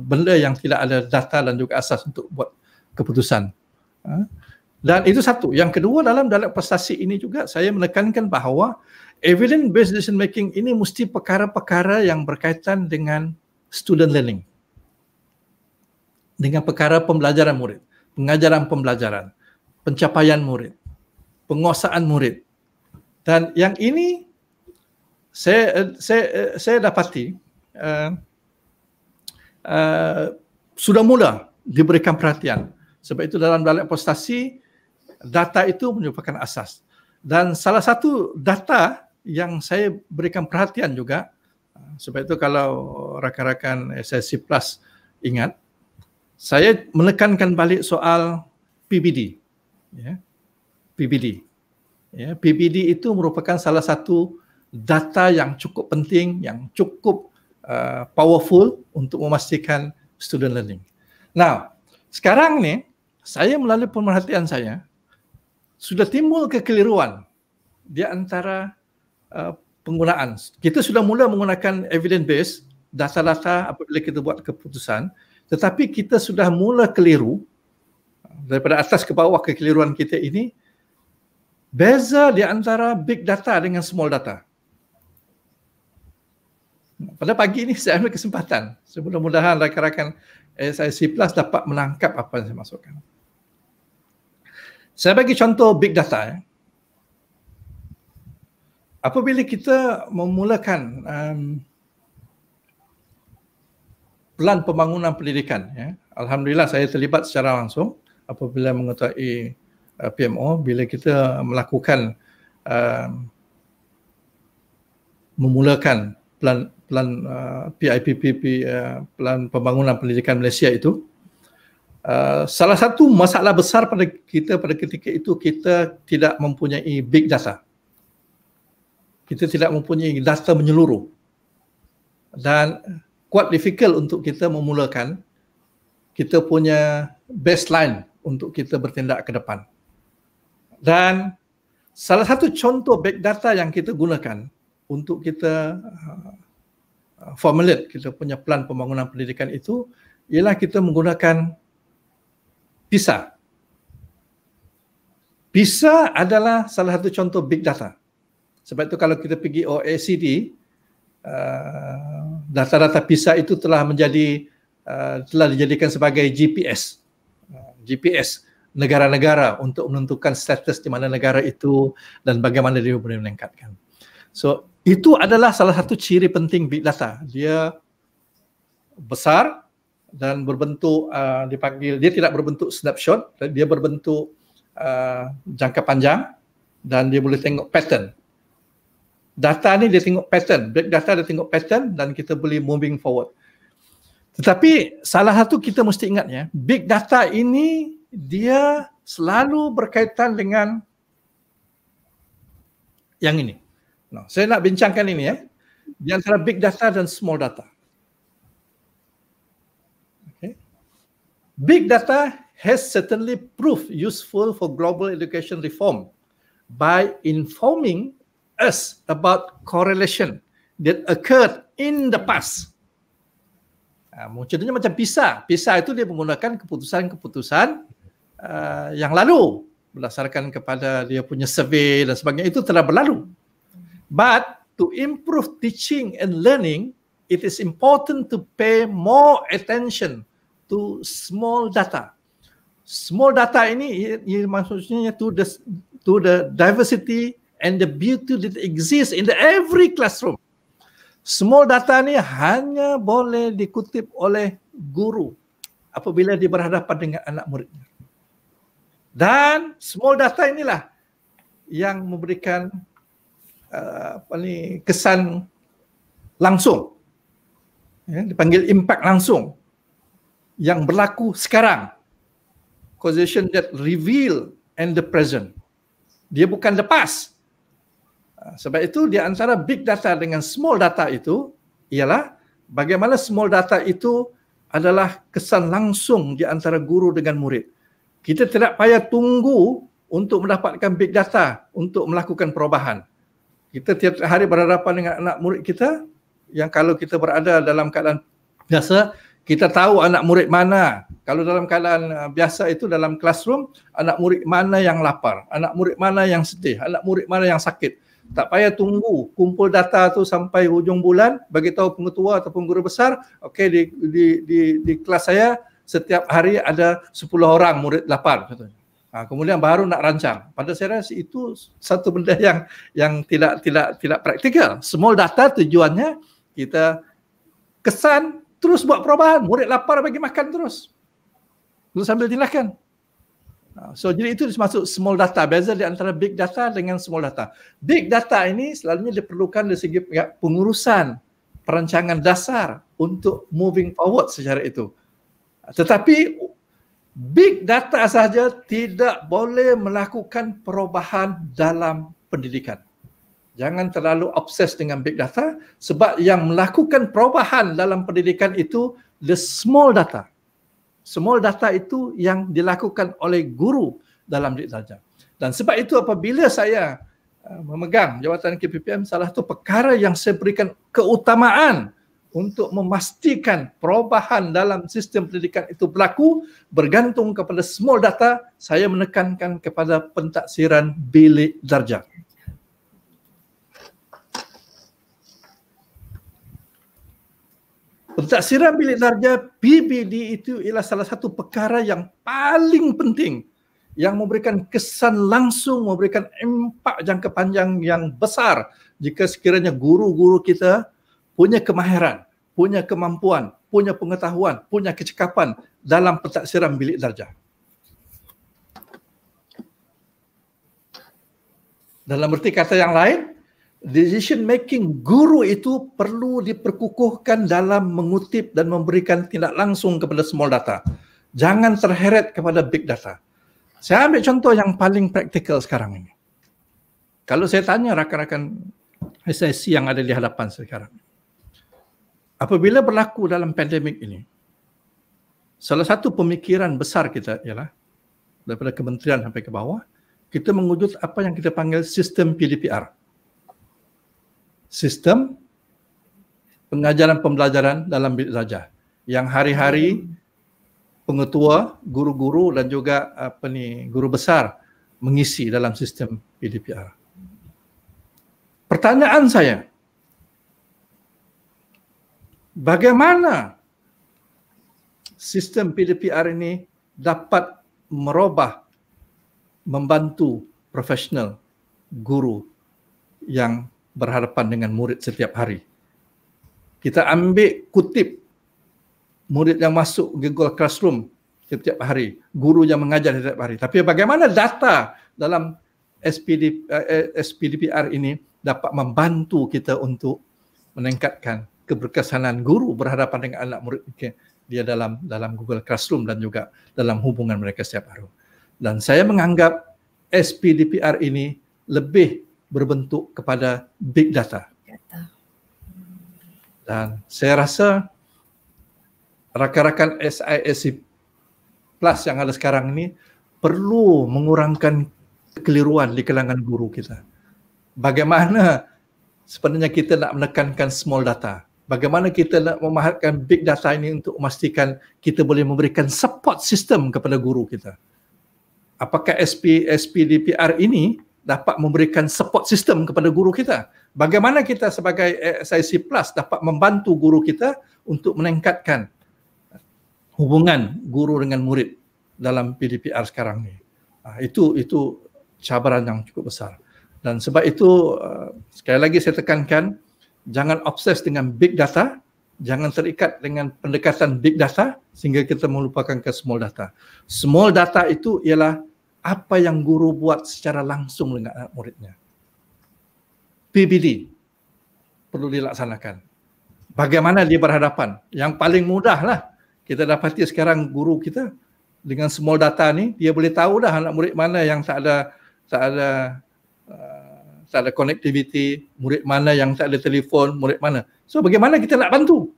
benda yang tidak ada data dan juga asas untuk buat keputusan. Dan itu satu. Yang kedua, dalam dialog prestasi ini juga saya menekankan bahawa evidence-based decision making ini mesti perkara-perkara yang berkaitan dengan student learning, dengan perkara pembelajaran murid, pengajaran pembelajaran, pencapaian murid, penguasaan murid. Dan yang ini saya dapati sudah mula diberikan perhatian. Sebab itu dalam dialog prestasi, data itu merupakan asas. Dan salah satu data yang saya berikan perhatian juga, sebab itu kalau rakan-rakan SIC Plus ingat, saya menekankan balik soal PBD. PBD. PBD itu merupakan salah satu data yang cukup penting, yang cukup powerful untuk memastikan student learning. Nah, sekarang ni, saya melalui pemerhatian saya, sudah timbul kekeliruan di antara penggunaan. Kita sudah mula menggunakan evidence-based, data-data apabila kita buat keputusan, tetapi kita sudah mula keliru, daripada atas ke bawah kekeliruan kita ini, beza di antara big data dengan small data. Pada pagi ini saya ambil kesempatan, mudah-mudahan rakan-rakan ASIC Plus dapat menangkap apa yang saya masukkan. Saya bagi contoh big data. Apabila kita memulakan plan pembangunan pendidikan, alhamdulillah saya terlibat secara langsung apabila mengetuai PMO bila kita melakukan memulakan plan PIPP, plan pembangunan pendidikan Malaysia itu. Salah satu masalah besar pada kita pada ketika itu, kita tidak mempunyai big data. Kita tidak mempunyai data menyeluruh dan quite difficult untuk kita memulakan kita punya baseline untuk kita bertindak ke depan. Dan salah satu contoh big data yang kita gunakan untuk kita formulate kita punya plan pembangunan pendidikan itu ialah kita menggunakan PISA. PISA adalah salah satu contoh big data. Sebab itu kalau kita pergi OECD, data-data PISA itu telah dijadikan sebagai GPS negara-negara untuk menentukan status di mana negara itu dan bagaimana dia boleh meningkatkan. So, itu adalah salah satu ciri penting big data. Dia besar dan berbentuk dia tidak berbentuk snapshot, dia berbentuk jangka panjang dan dia boleh tengok pattern. Data ni dia tengok pattern, big data dia tengok pattern dan kita boleh moving forward. Tetapi salah satu kita mesti ingat big data ini dia selalu berkaitan dengan yang ini. No, saya nak bincangkan ini di antara big data dan small data. Okay. Big data has certainly proved useful for global education reform by informing us about correlation that occurred in the past. Contohnya macam PISA. PISA itu dia menggunakan keputusan-keputusan yang lalu berdasarkan kepada dia punya survey dan sebagainya, itu telah berlalu. But to improve teaching and learning, it is important to pay more attention to small data. Small data ini maksudnya to the diversity and the beauty that exists in every classroom. Small data ni hanya boleh dikutip oleh guru apabila dia berhadapan dengan anak muridnya. Dan small data inilah yang memberikan kesan langsung. Dipanggil impact langsung yang berlaku sekarang. Causation that reveal and the present. Dia bukan the past. Sebab itu di antara big data dengan small data itu ialah bagaimana small data itu adalah kesan langsung di antara guru dengan murid. Kita tidak payah tunggu untuk mendapatkan big data untuk melakukan perubahan. Kita tiap hari berhadapan dengan anak murid kita yang kalau kita berada dalam keadaan biasa, kita tahu anak murid mana. Kalau dalam keadaan biasa itu dalam classroom, anak murid mana yang lapar, anak murid mana yang sedih, anak murid mana yang sakit. Tak payah tunggu kumpul data tu sampai hujung bulan, bagi tahu pengetua ataupun guru besar, okey di kelas saya setiap hari ada 10 orang murid lapar contohnya. Kemudian baru nak rancang. Pada saya rasa itu satu benda yang tidak praktikal. Small data tujuannya kita kesan terus buat perubahan. Murid lapar bagi makan terus sambil tindakan. So jadi itu dimaksud small data. Beza di antara big data dengan small data. Big data ini selalunya diperlukan dari segi pengurusan perancangan dasar untuk moving forward secara itu. Tetapi big data sahaja tidak boleh melakukan perubahan dalam pendidikan. Jangan terlalu obses dengan big data sebab yang melakukan perubahan dalam pendidikan itu the small data. Small data itu yang dilakukan oleh guru dalam didik darjah. Dan sebab itu apabila saya memegang jawatan KPPM, salah satu perkara yang saya berikan keutamaan untuk memastikan perubahan dalam sistem pendidikan itu berlaku bergantung kepada small data, saya menekankan kepada pentaksiran bilik darjah. Pentadsiran bilik darjah PBD itu ialah salah satu perkara yang paling penting yang memberikan kesan langsung, memberikan impak jangka panjang yang besar jika sekiranya guru-guru kita punya kemahiran, punya kemampuan, punya pengetahuan, punya kecekapan dalam pentadsiran bilik darjah. Dalam erti kata yang lain, decision making guru itu perlu diperkukuhkan dalam mengutip dan memberikan tindak langsung kepada small data. Jangan terheret kepada big data. Saya ambil contoh yang paling praktikal sekarang ini. Kalau saya tanya rakan-rakan SIC yang ada di hadapan sekarang, apabila berlaku dalam pandemik ini, salah satu pemikiran besar kita ialah daripada kementerian sampai ke bawah, kita mewujud apa yang kita panggil sistem PDPR. Sistem pengajaran pembelajaran dalam bilik darjah yang hari-hari pengetua, guru-guru dan juga guru besar mengisi dalam sistem PDPR. Pertanyaan saya, bagaimana sistem PDPR ini dapat merubah, membantu profesional guru yang berhadapan dengan murid setiap hari? Kita ambil kutip murid yang masuk Google Classroom setiap hari, guru yang mengajar setiap hari. Tapi bagaimana data dalam SPDPR ini dapat membantu kita untuk meningkatkan keberkesanan guru berhadapan dengan anak murid dia dalam Google Classroom dan juga dalam hubungan mereka setiap hari. Dan saya menganggap SPDPR ini lebih berbentuk kepada big data. Dan saya rasa rakan-rakan SISC Plus yang ada sekarang ini perlu mengurangkan kekeliruan di kalangan guru kita. Bagaimana sebenarnya kita nak menekankan small data? Bagaimana kita nak memahatkan big data ini untuk memastikan kita boleh memberikan support system kepada guru kita? Apakah SPDPR ini dapat memberikan support system kepada guru kita? Bagaimana kita sebagai SISC Plus dapat membantu guru kita untuk meningkatkan hubungan guru dengan murid dalam PDPR sekarang ini? Itu cabaran yang cukup besar. Dan sebab itu sekali lagi saya tekankan, jangan obses dengan big data, jangan terikat dengan pendekatan big data sehingga kita melupakan ke small data. Small data itu ialah apa yang guru buat secara langsung dengan anak muridnya. PBD perlu dilaksanakan. Bagaimana dia berhadapan? Yang paling mudah lah kita dapati sekarang guru kita dengan small data ni, dia boleh tahu dah anak murid mana yang tak ada connectivity, murid mana yang tak ada telefon, murid mana. So bagaimana kita nak bantu?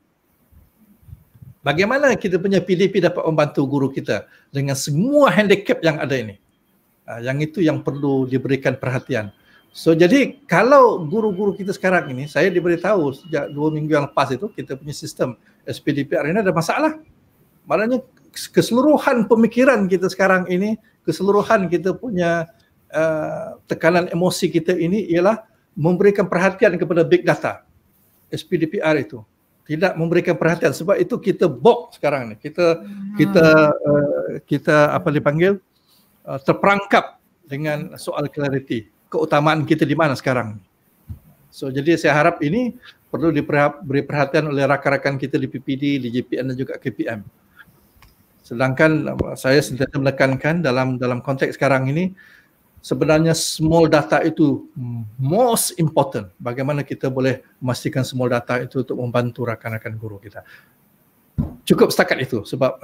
Bagaimana kita punya PDP dapat membantu guru kita dengan semua handicap yang ada ini? Yang itu yang perlu diberikan perhatian. So jadi kalau guru-guru kita sekarang ini, saya diberitahu sejak 2 minggu yang lepas itu, kita punya sistem SPDPR ini ada masalah. Maknanya keseluruhan pemikiran kita sekarang ini, keseluruhan kita punya tekanan emosi kita ini ialah memberikan perhatian kepada big data. SPDPR itu tidak memberikan perhatian, sebab itu kita box sekarang ni. Kita apa dipanggil, terperangkap dengan soal clarity, keutamaan kita di mana sekarang. So jadi saya harap ini perlu diberi perhatian oleh rakan-rakan kita di PPD, di JPN dan juga KPM. Sedangkan saya sentiasa menekankan dalam konteks sekarang ini, sebenarnya small data itu most important. Bagaimana kita boleh memastikan small data itu untuk membantu rakan-rakan guru kita. Cukup setakat itu sebab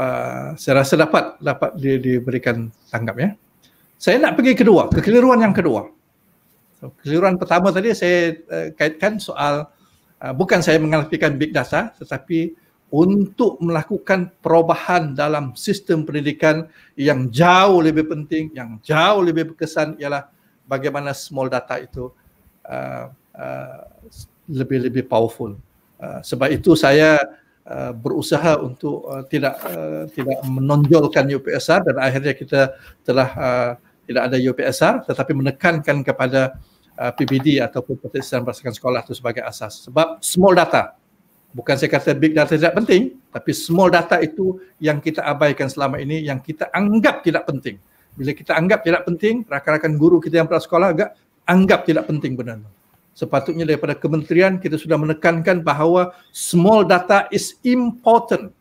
saya rasa dapat diberikan tanggap ya. Saya nak pergi kedua, kekeliruan yang kedua. So, kekeliruan pertama tadi saya kaitkan soal bukan saya mengalfikan big data, tetapi untuk melakukan perubahan dalam sistem pendidikan yang jauh lebih penting, yang jauh lebih berkesan ialah bagaimana small data itu lebih powerful. Sebab itu saya berusaha untuk tidak menonjolkan UPSR dan akhirnya kita telah tidak ada UPSR, tetapi menekankan kepada PBD ataupun Pentadsiran Berdasarkan Sekolah itu sebagai asas. Sebab small data Bukan saya kata big data tidak penting, tapi small data itu yang kita abaikan selama ini, yang kita anggap tidak penting. Bila kita anggap tidak penting, rakan-rakan guru kita yang pernah sekolah agak anggap tidak penting benar. Sepatutnya daripada kementerian kita sudah menekankan bahawa small data is important.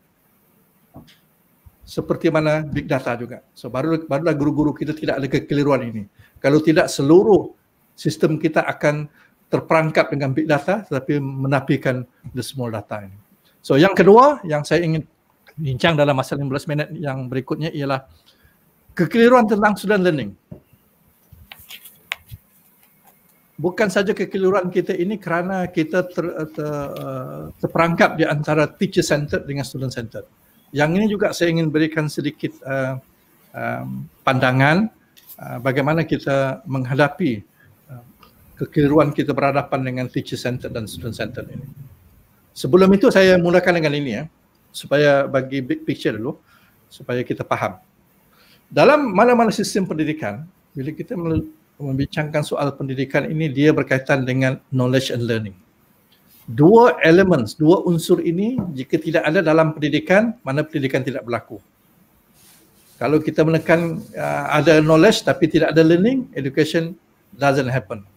Seperti mana big data juga. So barulah guru-guru kita tidak ada kekeliruan ini. Kalau tidak, seluruh sistem kita akan terperangkap dengan big data tetapi menafikan the small data ini. So yang kedua yang saya ingin bincang dalam masa 15 minit yang berikutnya ialah kekeliruan tentang student learning. Bukan saja kekeliruan kita ini kerana kita terperangkap di antara teacher centered dengan student centered. Yang ini juga saya ingin berikan sedikit pandangan bagaimana kita menghadapi kekeliruan kita berhadapan dengan teacher centered dan student centered ini. Sebelum itu saya mulakan dengan ini supaya bagi big picture dulu, supaya kita faham. Dalam mana-mana sistem pendidikan, bila kita membincangkan soal pendidikan ini, dia berkaitan dengan knowledge and learning. Dua elements, dua unsur ini jika tidak ada dalam pendidikan, mana pendidikan tidak berlaku. Kalau kita menekan ada knowledge tapi tidak ada learning, education doesn't happen.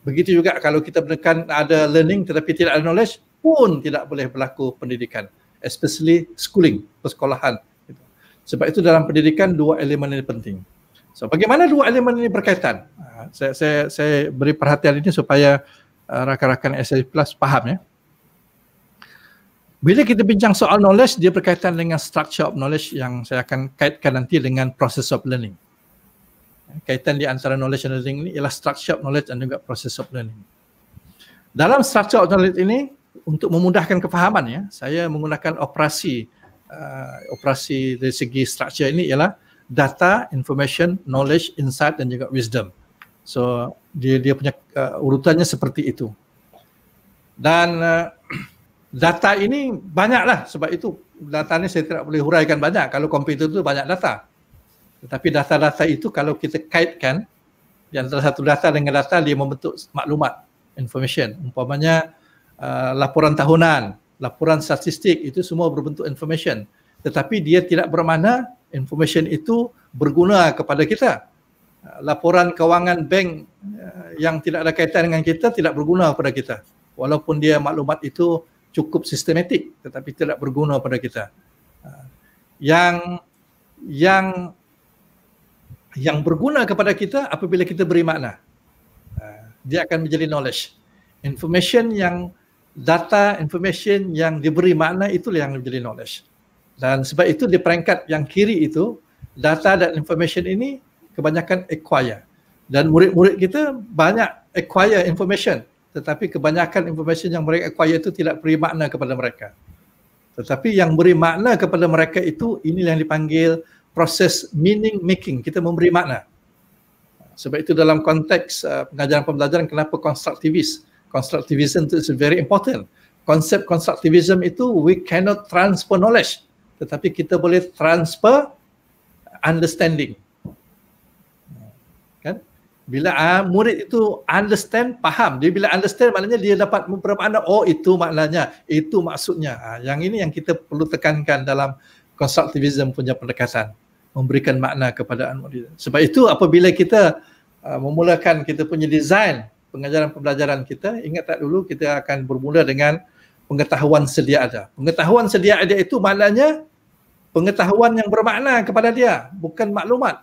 Begitu juga kalau kita menekan ada learning tetapi tidak ada knowledge pun tidak boleh berlaku pendidikan, especially schooling, persekolahan. Sebab itu dalam pendidikan dua elemen ini penting. So bagaimana dua elemen ini berkaitan? Saya beri perhatian ini supaya rakan-rakan SIA Plus faham ya. Bila kita bincang soal knowledge, dia berkaitan dengan structure of knowledge yang saya akan kaitkan nanti dengan process of learning. Kaitan di antara knowledge and learning ini ialah structure of knowledge dan juga process of learning. Dalam structure of knowledge ini, untuk memudahkan kefahaman ya, saya menggunakan operasi dari segi structure ini ialah data, information, knowledge, insight dan juga wisdom. So dia punya urutannya seperti itu. Dan data ini banyaklah, sebab itu data ini saya tidak boleh huraikan banyak. Kalau komputer itu banyak data. Tetapi data-data itu kalau kita kaitkan di antara satu data dengan data, dia membentuk maklumat, information. Umpamanya laporan tahunan, laporan statistik, itu semua berbentuk information. Tetapi dia tidak bermakna information itu berguna kepada kita. Laporan kewangan bank yang tidak ada kaitan dengan kita tidak berguna kepada kita. Walaupun dia maklumat itu cukup sistematik tetapi tidak berguna kepada kita. Yang berguna kepada kita apabila kita beri makna. Dia akan menjadi knowledge. Data information yang diberi makna itulah yang menjadi knowledge. Dan sebab itu di peringkat yang kiri itu, data dan information ini kebanyakan acquire. Dan murid-murid kita banyak acquire information, tetapi kebanyakan information yang mereka acquire itu tidak beri makna kepada mereka. Tetapi yang beri makna kepada mereka itu, inilah yang dipanggil proses meaning making. Kita memberi makna. Sebab itu dalam konteks pengajaran pembelajaran, kenapa constructivist? Constructivism itu is very important. Konsep constructivism itu, we cannot transfer knowledge, tetapi kita boleh transfer understanding. Kan? Bila murid itu understand, faham. Dia bila understand, maknanya dia dapat bermakna, oh itu maknanya, itu maksudnya. Yang ini yang kita perlu tekankan dalam constructivism punya pendekatan, memberikan makna kepada murid. Sebab itu apabila kita memulakan kita punya design pengajaran pembelajaran kita, ingat tak dulu kita akan bermula dengan pengetahuan sedia ada. Pengetahuan sedia ada itu maknanya pengetahuan yang bermakna kepada dia, bukan maklumat.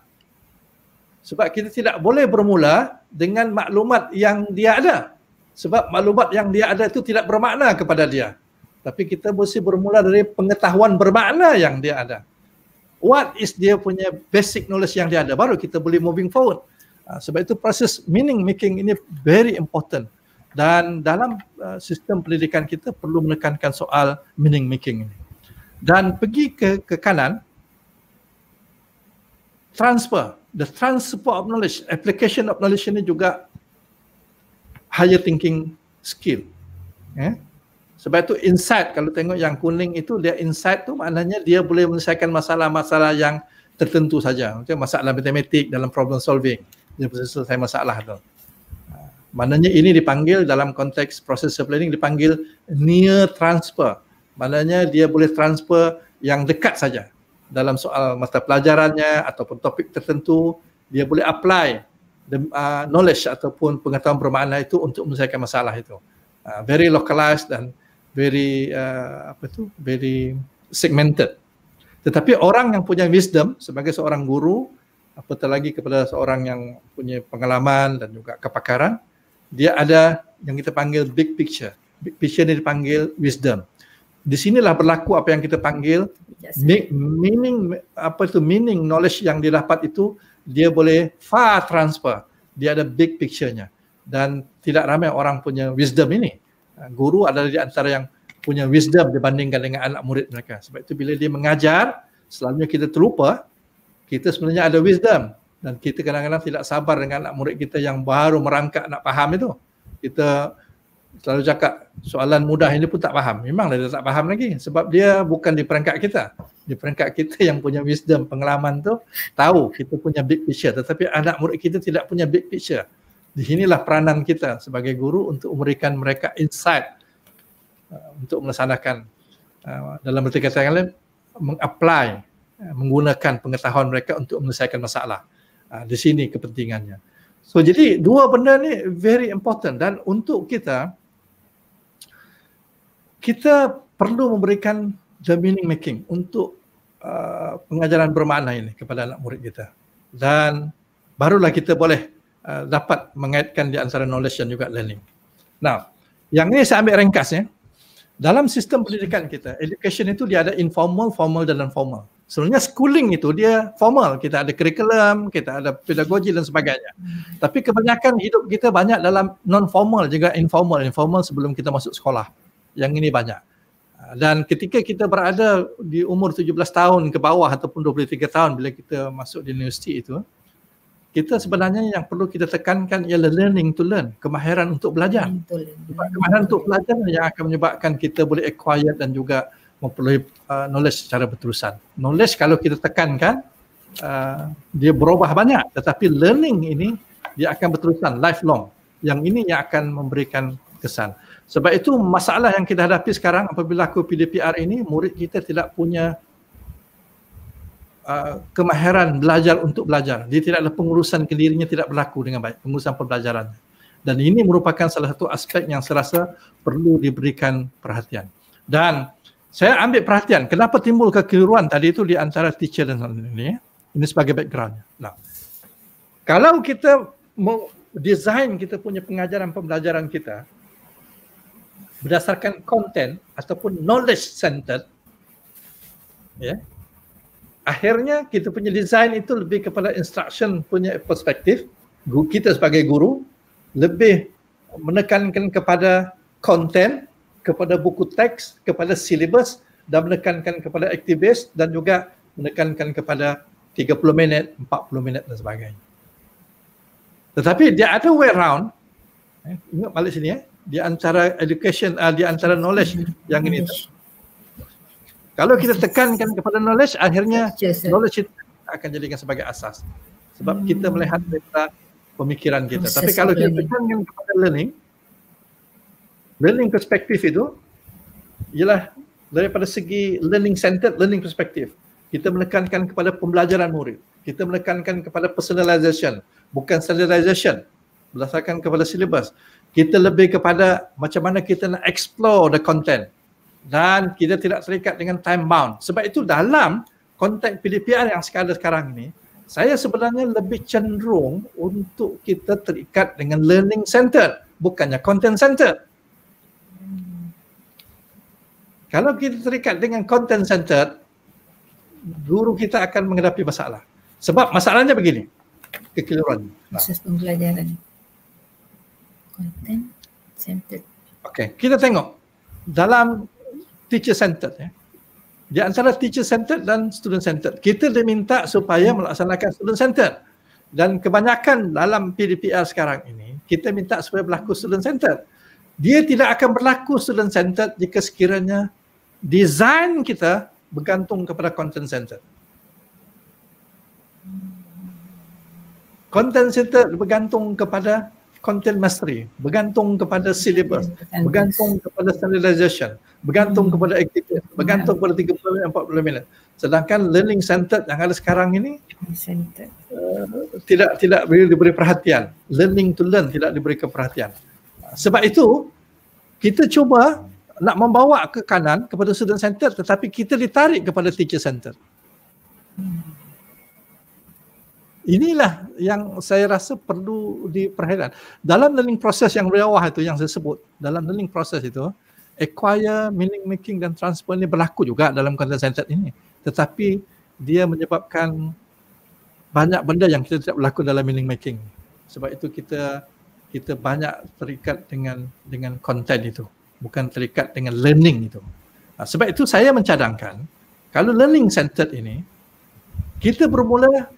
Sebab kita tidak boleh bermula dengan maklumat yang dia ada. Sebab maklumat yang dia ada itu tidak bermakna kepada dia. Tapi kita mesti bermula dari pengetahuan bermakna yang dia ada. What is dia punya basic knowledge yang dia ada, baru kita boleh moving forward. Sebab itu proses meaning making ini very important. Dan dalam sistem pendidikan kita perlu menekankan soal meaning making ini. Dan pergi ke kanan, the transfer of knowledge, application of knowledge ini juga higher thinking skill. Sebab itu insight, kalau tengok yang kuning itu, dia insight tu maknanya dia boleh menyelesaikan masalah-masalah yang tertentu saja. Macam masalah matematik dalam problem solving, dia boleh selesai masalah tu. Maknanya ini dipanggil dalam konteks processor planning dipanggil near transfer. Maknanya dia boleh transfer yang dekat saja. Dalam soal mata pelajarannya ataupun topik tertentu, dia boleh apply knowledge ataupun pengetahuan bermakna itu untuk menyelesaikan masalah itu. Very localized dan very very segmented. Tetapi orang yang punya wisdom sebagai seorang guru, apatah lagi kepada seorang yang punya pengalaman dan juga kepakaran, dia ada yang kita panggil big picture. Big picture ini dipanggil wisdom. Di sinilah berlaku apa yang kita panggil meaning, meaning knowledge yang didapat itu dia boleh far transfer. Dia ada big picture-nya. Dan tidak ramai orang punya wisdom ini. Guru adalah di antara yang punya wisdom dibandingkan dengan anak murid mereka. Sebab itu bila dia mengajar, selalunya kita terlupa kita sebenarnya ada wisdom. Dan kita kadang-kadang tidak sabar dengan anak murid kita yang baru merangkak nak faham itu. Kita selalu cakap soalan mudah ini pun tak faham. Memang dia tak faham lagi sebab dia bukan di peringkat kita. Di peringkat kita yang punya wisdom, pengalaman tu tahu kita punya big picture, tetapi anak murid kita tidak punya big picture. Di sinilah peranan kita sebagai guru untuk memberikan mereka insight untuk melaksanakan dalam berarti kata yang lain mengapply, menggunakan pengetahuan mereka untuk menyelesaikan masalah. Di sini kepentingannya. So jadi dua benda ni very important dan untuk kita perlu memberikan the meaning making untuk pengajaran bermakna ini kepada anak murid kita. Dan barulah kita boleh dapat mengaitkan di antara knowledge dan juga learning. Nah, yang ini saya ambil ringkas ya. Dalam sistem pendidikan kita, education itu dia ada informal, formal dan non-formal. Sebenarnya schooling itu dia formal, kita ada curriculum, kita ada pedagogi dan sebagainya. Tapi kebanyakan hidup kita banyak dalam non-formal juga informal. Informal sebelum kita masuk sekolah. Yang ini banyak. Dan ketika kita berada di umur 17 tahun ke bawah ataupun 23 tahun bila kita masuk di universiti itu, kita sebenarnya yang perlu kita tekankan ialah learning to learn, kemahiran untuk belajar. Kemahiran untuk belajar yang akan menyebabkan kita boleh acquire dan juga memperoleh knowledge secara berterusan. Knowledge kalau kita tekankan, dia berubah banyak. Tetapi learning ini, dia akan berterusan, lifelong. Yang ini yang akan memberikan kesan. Sebab itu masalah yang kita hadapi sekarang apabila aku PDPR ini, murid kita tidak punya kemahiran belajar untuk belajar. Dia tidak ada pengurusan ke dirinya tidak berlaku dengan baik, pengurusan pembelajarannya. Dan ini merupakan salah satu aspek yang saya rasa perlu diberikan perhatian. Dan saya ambil perhatian, kenapa timbul kekeliruan tadi itu di antara teacher dan ini. Ini sebagai backgroundnya. Nah, kalau kita mau design kita punya pengajaran pembelajaran kita berdasarkan content ataupun knowledge centered, ya, akhirnya kita punya design itu lebih kepada instruction punya perspektif. Kita sebagai guru lebih menekankan kepada content, kepada buku teks, kepada silibus dan menekankan kepada activist dan juga menekankan kepada 30 minit, 40 minit dan sebagainya. Tetapi dia ada way around, ingat balik sini ya, di antara education, di antara knowledge yang ini. Kalau kita tekankan kepada knowledge, akhirnya knowledge itu akan jadikan sebagai asas. Sebab kita melihat daripada pemikiran kita. Tapi kalau kita tekankan kepada learning perspektif itu ialah daripada segi learning centered, learning perspektif. Kita menekankan kepada pembelajaran murid. Kita menekankan kepada personalization, bukan standardization berdasarkan kepada silibus. Kita lebih kepada macam mana kita nak explore the content dan kita tidak terikat dengan time bound. Sebab itu dalam konteks PDPR yang sekarang ini, saya sebenarnya lebih cenderung untuk kita terikat dengan learning centered, bukannya content centered. Kalau kita terikat dengan content centered, guru kita akan menghadapi masalah. Sebab masalahnya begini, kekeliruan. Proses pembelajaran. Content centered. Okey, kita tengok dalam teacher centered ya. Di antara teacher centered dan student centered, kita diminta supaya melaksanakan student centered. Dan kebanyakan dalam PDPR sekarang ini, kita minta supaya berlaku student centered. Dia tidak akan berlaku student centered jika sekiranya design kita bergantung kepada content centered. Content centered bergantung kepada content mastery, bergantung kepada syllabus, bergantung kepada standardization, bergantung kepada activity, bergantung kepada 30-40 minit. Sedangkan learning centered yang ada sekarang ini tidak diberi perhatian. Learning to learn tidak diberi perhatian. Sebab itu kita cuba nak membawa ke kanan kepada student centered, tetapi kita ditarik kepada teacher centered. Inilah yang saya rasa perlu diperhatikan. Dalam learning process yang bawah itu yang saya sebut, dalam learning process itu, acquire, meaning making dan transfer ini berlaku juga dalam content centered ini. Tetapi dia menyebabkan banyak benda yang kita tidak berlaku dalam meaning making. Sebab itu kita banyak terikat dengan content itu, bukan terikat dengan learning itu. Sebab itu saya mencadangkan kalau learning centered ini kita bermula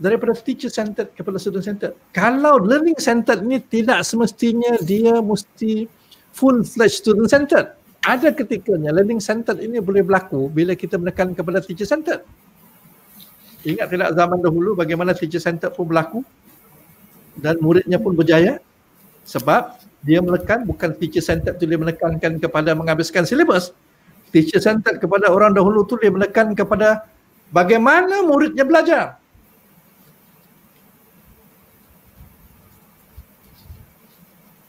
daripada teacher centered kepada student centered. Kalau learning centered ini tidak semestinya dia mesti full-fledged student centered. Ada ketikanya learning centered ini boleh berlaku bila kita menekan kepada teacher centered. Ingat tidak zaman dahulu bagaimana teacher centered pun berlaku dan muridnya pun berjaya sebab dia menekan, bukan teacher centered tu dia menekankan kepada menghabiskan silibus. Teacher centered kepada orang dahulu tu dia menekan kepada bagaimana muridnya belajar.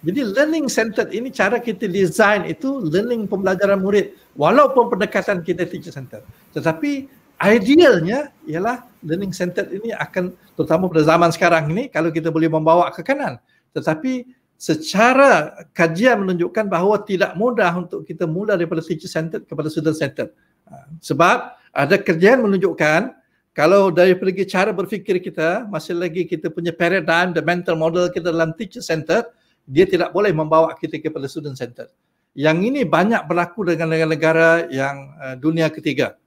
Jadi learning centered ini cara kita design itu learning pembelajaran murid walaupun pendekatan kita teacher centered. Tetapi idealnya ialah learning centered ini akan, terutama pada zaman sekarang ini, kalau kita boleh membawa ke kanan. Tetapi secara kajian menunjukkan bahawa tidak mudah untuk kita mula daripada teacher centered kepada student centered. Sebab ada kajian menunjukkan kalau dari segi cara berfikir kita, masih lagi kita punya paradigm, the mental model kita dalam teacher centered, dia tidak boleh membawa kita kepada student centered. Yang ini banyak berlaku dengan negara-negara yang dunia ketiga,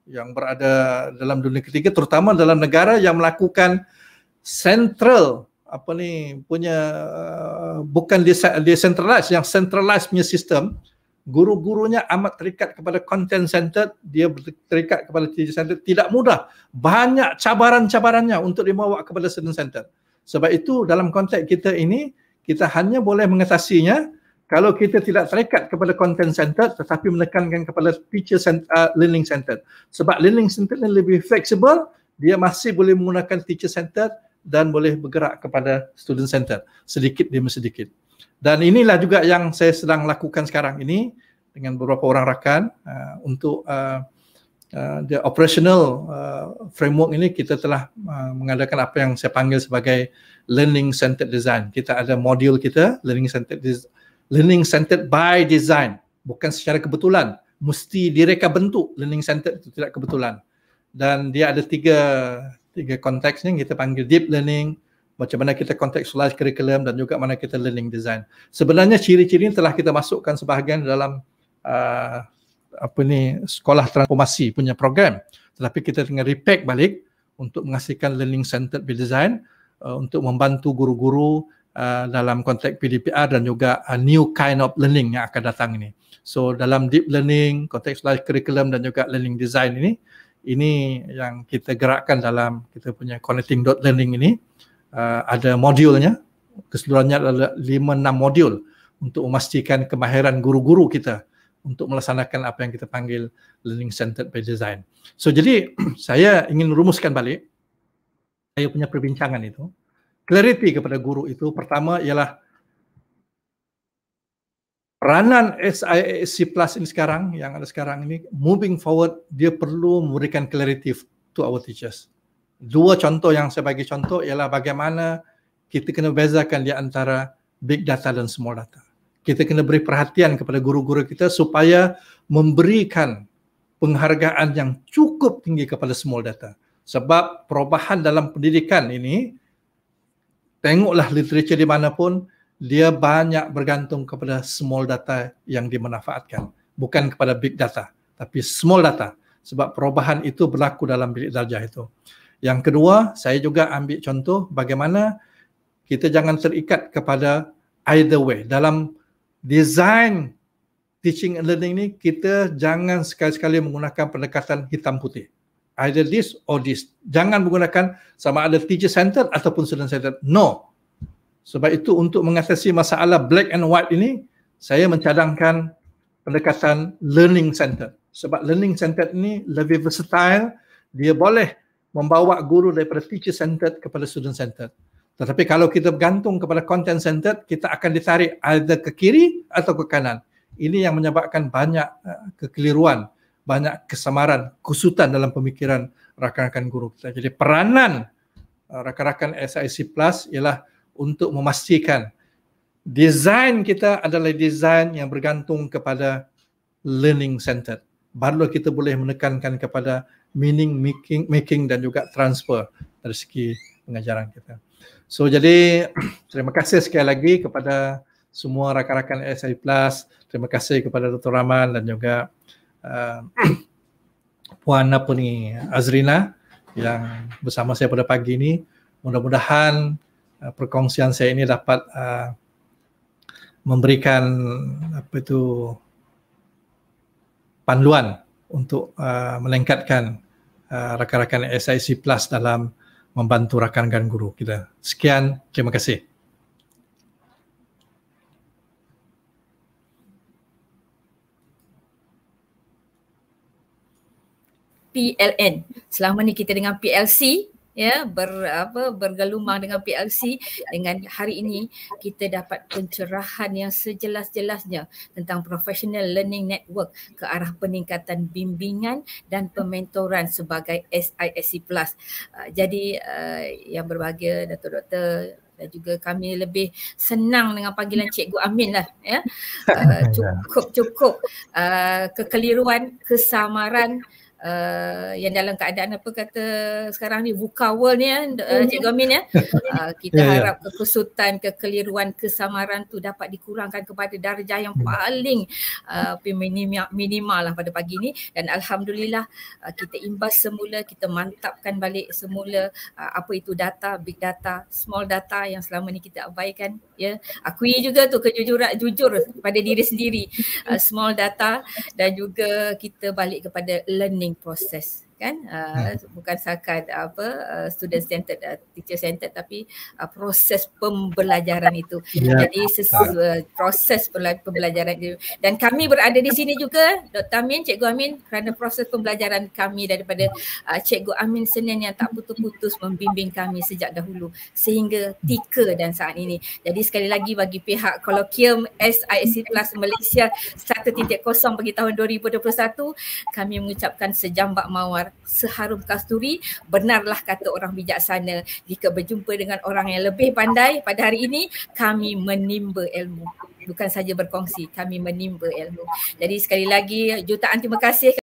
yang berada dalam dunia ketiga, terutama dalam negara yang melakukan central bukan decentralized, yang centralized punya sistem. Guru-gurunya amat terikat kepada content centered, dia terikat kepada teacher centered. Tidak mudah, banyak cabaran-cabarannya untuk dibawa kepada student centered. Sebab itu dalam konteks kita ini, kita hanya boleh mengatasinya kalau kita tidak terikat kepada content centered tetapi menekankan kepada teacher learning centered. Sebab learning centered ini lebih fleksibel, dia masih boleh menggunakan teacher centered dan boleh bergerak kepada student centered sedikit demi sedikit. Dan inilah juga yang saya sedang lakukan sekarang ini dengan beberapa orang rakan untuk the operational framework ini. Kita telah mengadakan apa yang saya panggil sebagai learning centered design. Kita ada modul kita learning centered by design, bukan secara kebetulan, mesti direka bentuk. Learning centered itu tidak kebetulan. Dan dia ada tiga konteksnya, kita panggil deep learning, macam mana kita contextualize curriculum, dan juga mana kita learning design. Sebenarnya ciri-ciri telah kita masukkan sebahagian dalam sekolah transformasi punya program, tetapi kita tengah repack balik untuk menghasilkan learning centered by design untuk membantu guru-guru dalam konteks PDPR dan juga new kind of learning yang akan datang ini. So dalam deep learning, contextualized curriculum dan juga learning design ini yang kita gerakkan dalam kita punya connecting.learning ini. Ada modulnya, keseluruhannya adalah 5-6 modul untuk memastikan kemahiran guru-guru kita untuk melaksanakan apa yang kita panggil learning centered by design. So jadi saya ingin rumuskan balik saya punya perbincangan itu. Clarity kepada guru itu pertama ialah peranan SIASC Plus ini sekarang, yang ada sekarang ini, moving forward, dia perlu memberikan clarity to our teachers. Dua contoh yang saya bagi contoh ialah bagaimana kita kena bezakan di antara big data dan small data. Kita kena beri perhatian kepada guru-guru kita supaya memberikan penghargaan yang cukup tinggi kepada small data. Sebab perubahan dalam pendidikan ini, tengoklah literature di mana pun, dia banyak bergantung kepada small data yang dimanfaatkan. Bukan kepada big data, tapi small data. Sebab perubahan itu berlaku dalam bilik darjah itu. Yang kedua, saya juga ambil contoh bagaimana kita jangan terikat kepada either way. Dalam design teaching and learning ni, kita jangan sekali-sekali menggunakan pendekatan hitam putih. Either this or this. Jangan menggunakan sama ada teacher centered ataupun student centered. No. Sebab itu untuk mengatasi masalah black and white ini, saya mencadangkan pendekatan learning center. Sebab learning center ini lebih versatile, dia boleh membawa guru daripada teacher centered kepada student centered. Tetapi kalau kita bergantung kepada content centered, kita akan ditarik either ke kiri atau ke kanan. Ini yang menyebabkan banyak kekeliruan, banyak kesamaran, kusutan dalam pemikiran rakan-rakan guru kita. Jadi peranan rakan-rakan SIC Plus ialah untuk memastikan desain kita adalah desain yang bergantung kepada learning centered. Barulah kita boleh menekankan kepada meaning making dan juga transfer dari segi pengajaran kita. So jadi terima kasih sekali lagi kepada semua rakan-rakan SIC Plus. Terima kasih kepada Dr. Rahman dan juga Puan Azrina yang bersama saya pada pagi ini. Mudah-mudahan perkongsian saya ini dapat memberikan panduan untuk meningkatkan rakan-rakan SIC Plus dalam membantu rakan-rakan guru kita. Sekian, terima kasih. PLN. Selama ni kita dengan PLC, ya, bergelumang dengan PLC. Dengan hari ini kita dapat pencerahan yang sejelas-jelasnya tentang Professional Learning Network ke arah peningkatan bimbingan dan pementoran sebagai SISC Plus. Jadi yang berbahagia Datuk-Doktor dan juga kami lebih senang dengan panggilan Cikgu Amin lah, ya. Cukup kekeliruan, kesamaran yang dalam keadaan apa kata sekarang ni VUCA world ni, Cikgu Amin, ya. Kita harap kekusutan, kekeliruan, kesamaran tu dapat dikurangkan kepada darjah yang paling minimal lah pada pagi ni. Dan alhamdulillah kita imbas semula, kita mantapkan balik semula apa itu data, big data, small data yang selama ni kita abaikan, ya. Akui juga tu jujur pada diri sendiri, small data, dan juga kita balik kepada learning process, kan, bukan sahaja student centered, teacher centered, tapi proses pembelajaran itu. Jadi proses pembelajaran itu. Dan kami berada di sini juga, Dr. Amin, Cikgu Amin, kerana proses pembelajaran kami daripada Cikgu Amin Senin yang tak putus-putus membimbing kami sejak dahulu sehingga tika dan saat ini. Jadi sekali lagi bagi pihak Kolokium SISC Plus Malaysia 1.0 bagi tahun 2021, kami mengucapkan sejambak mawar, seharum kasturi. Benarlah kata orang bijaksana, jika berjumpa dengan orang yang lebih pandai, pada hari ini kami menimba ilmu. Bukan saja berkongsi, kami menimba ilmu. Jadi sekali lagi jutaan terima kasih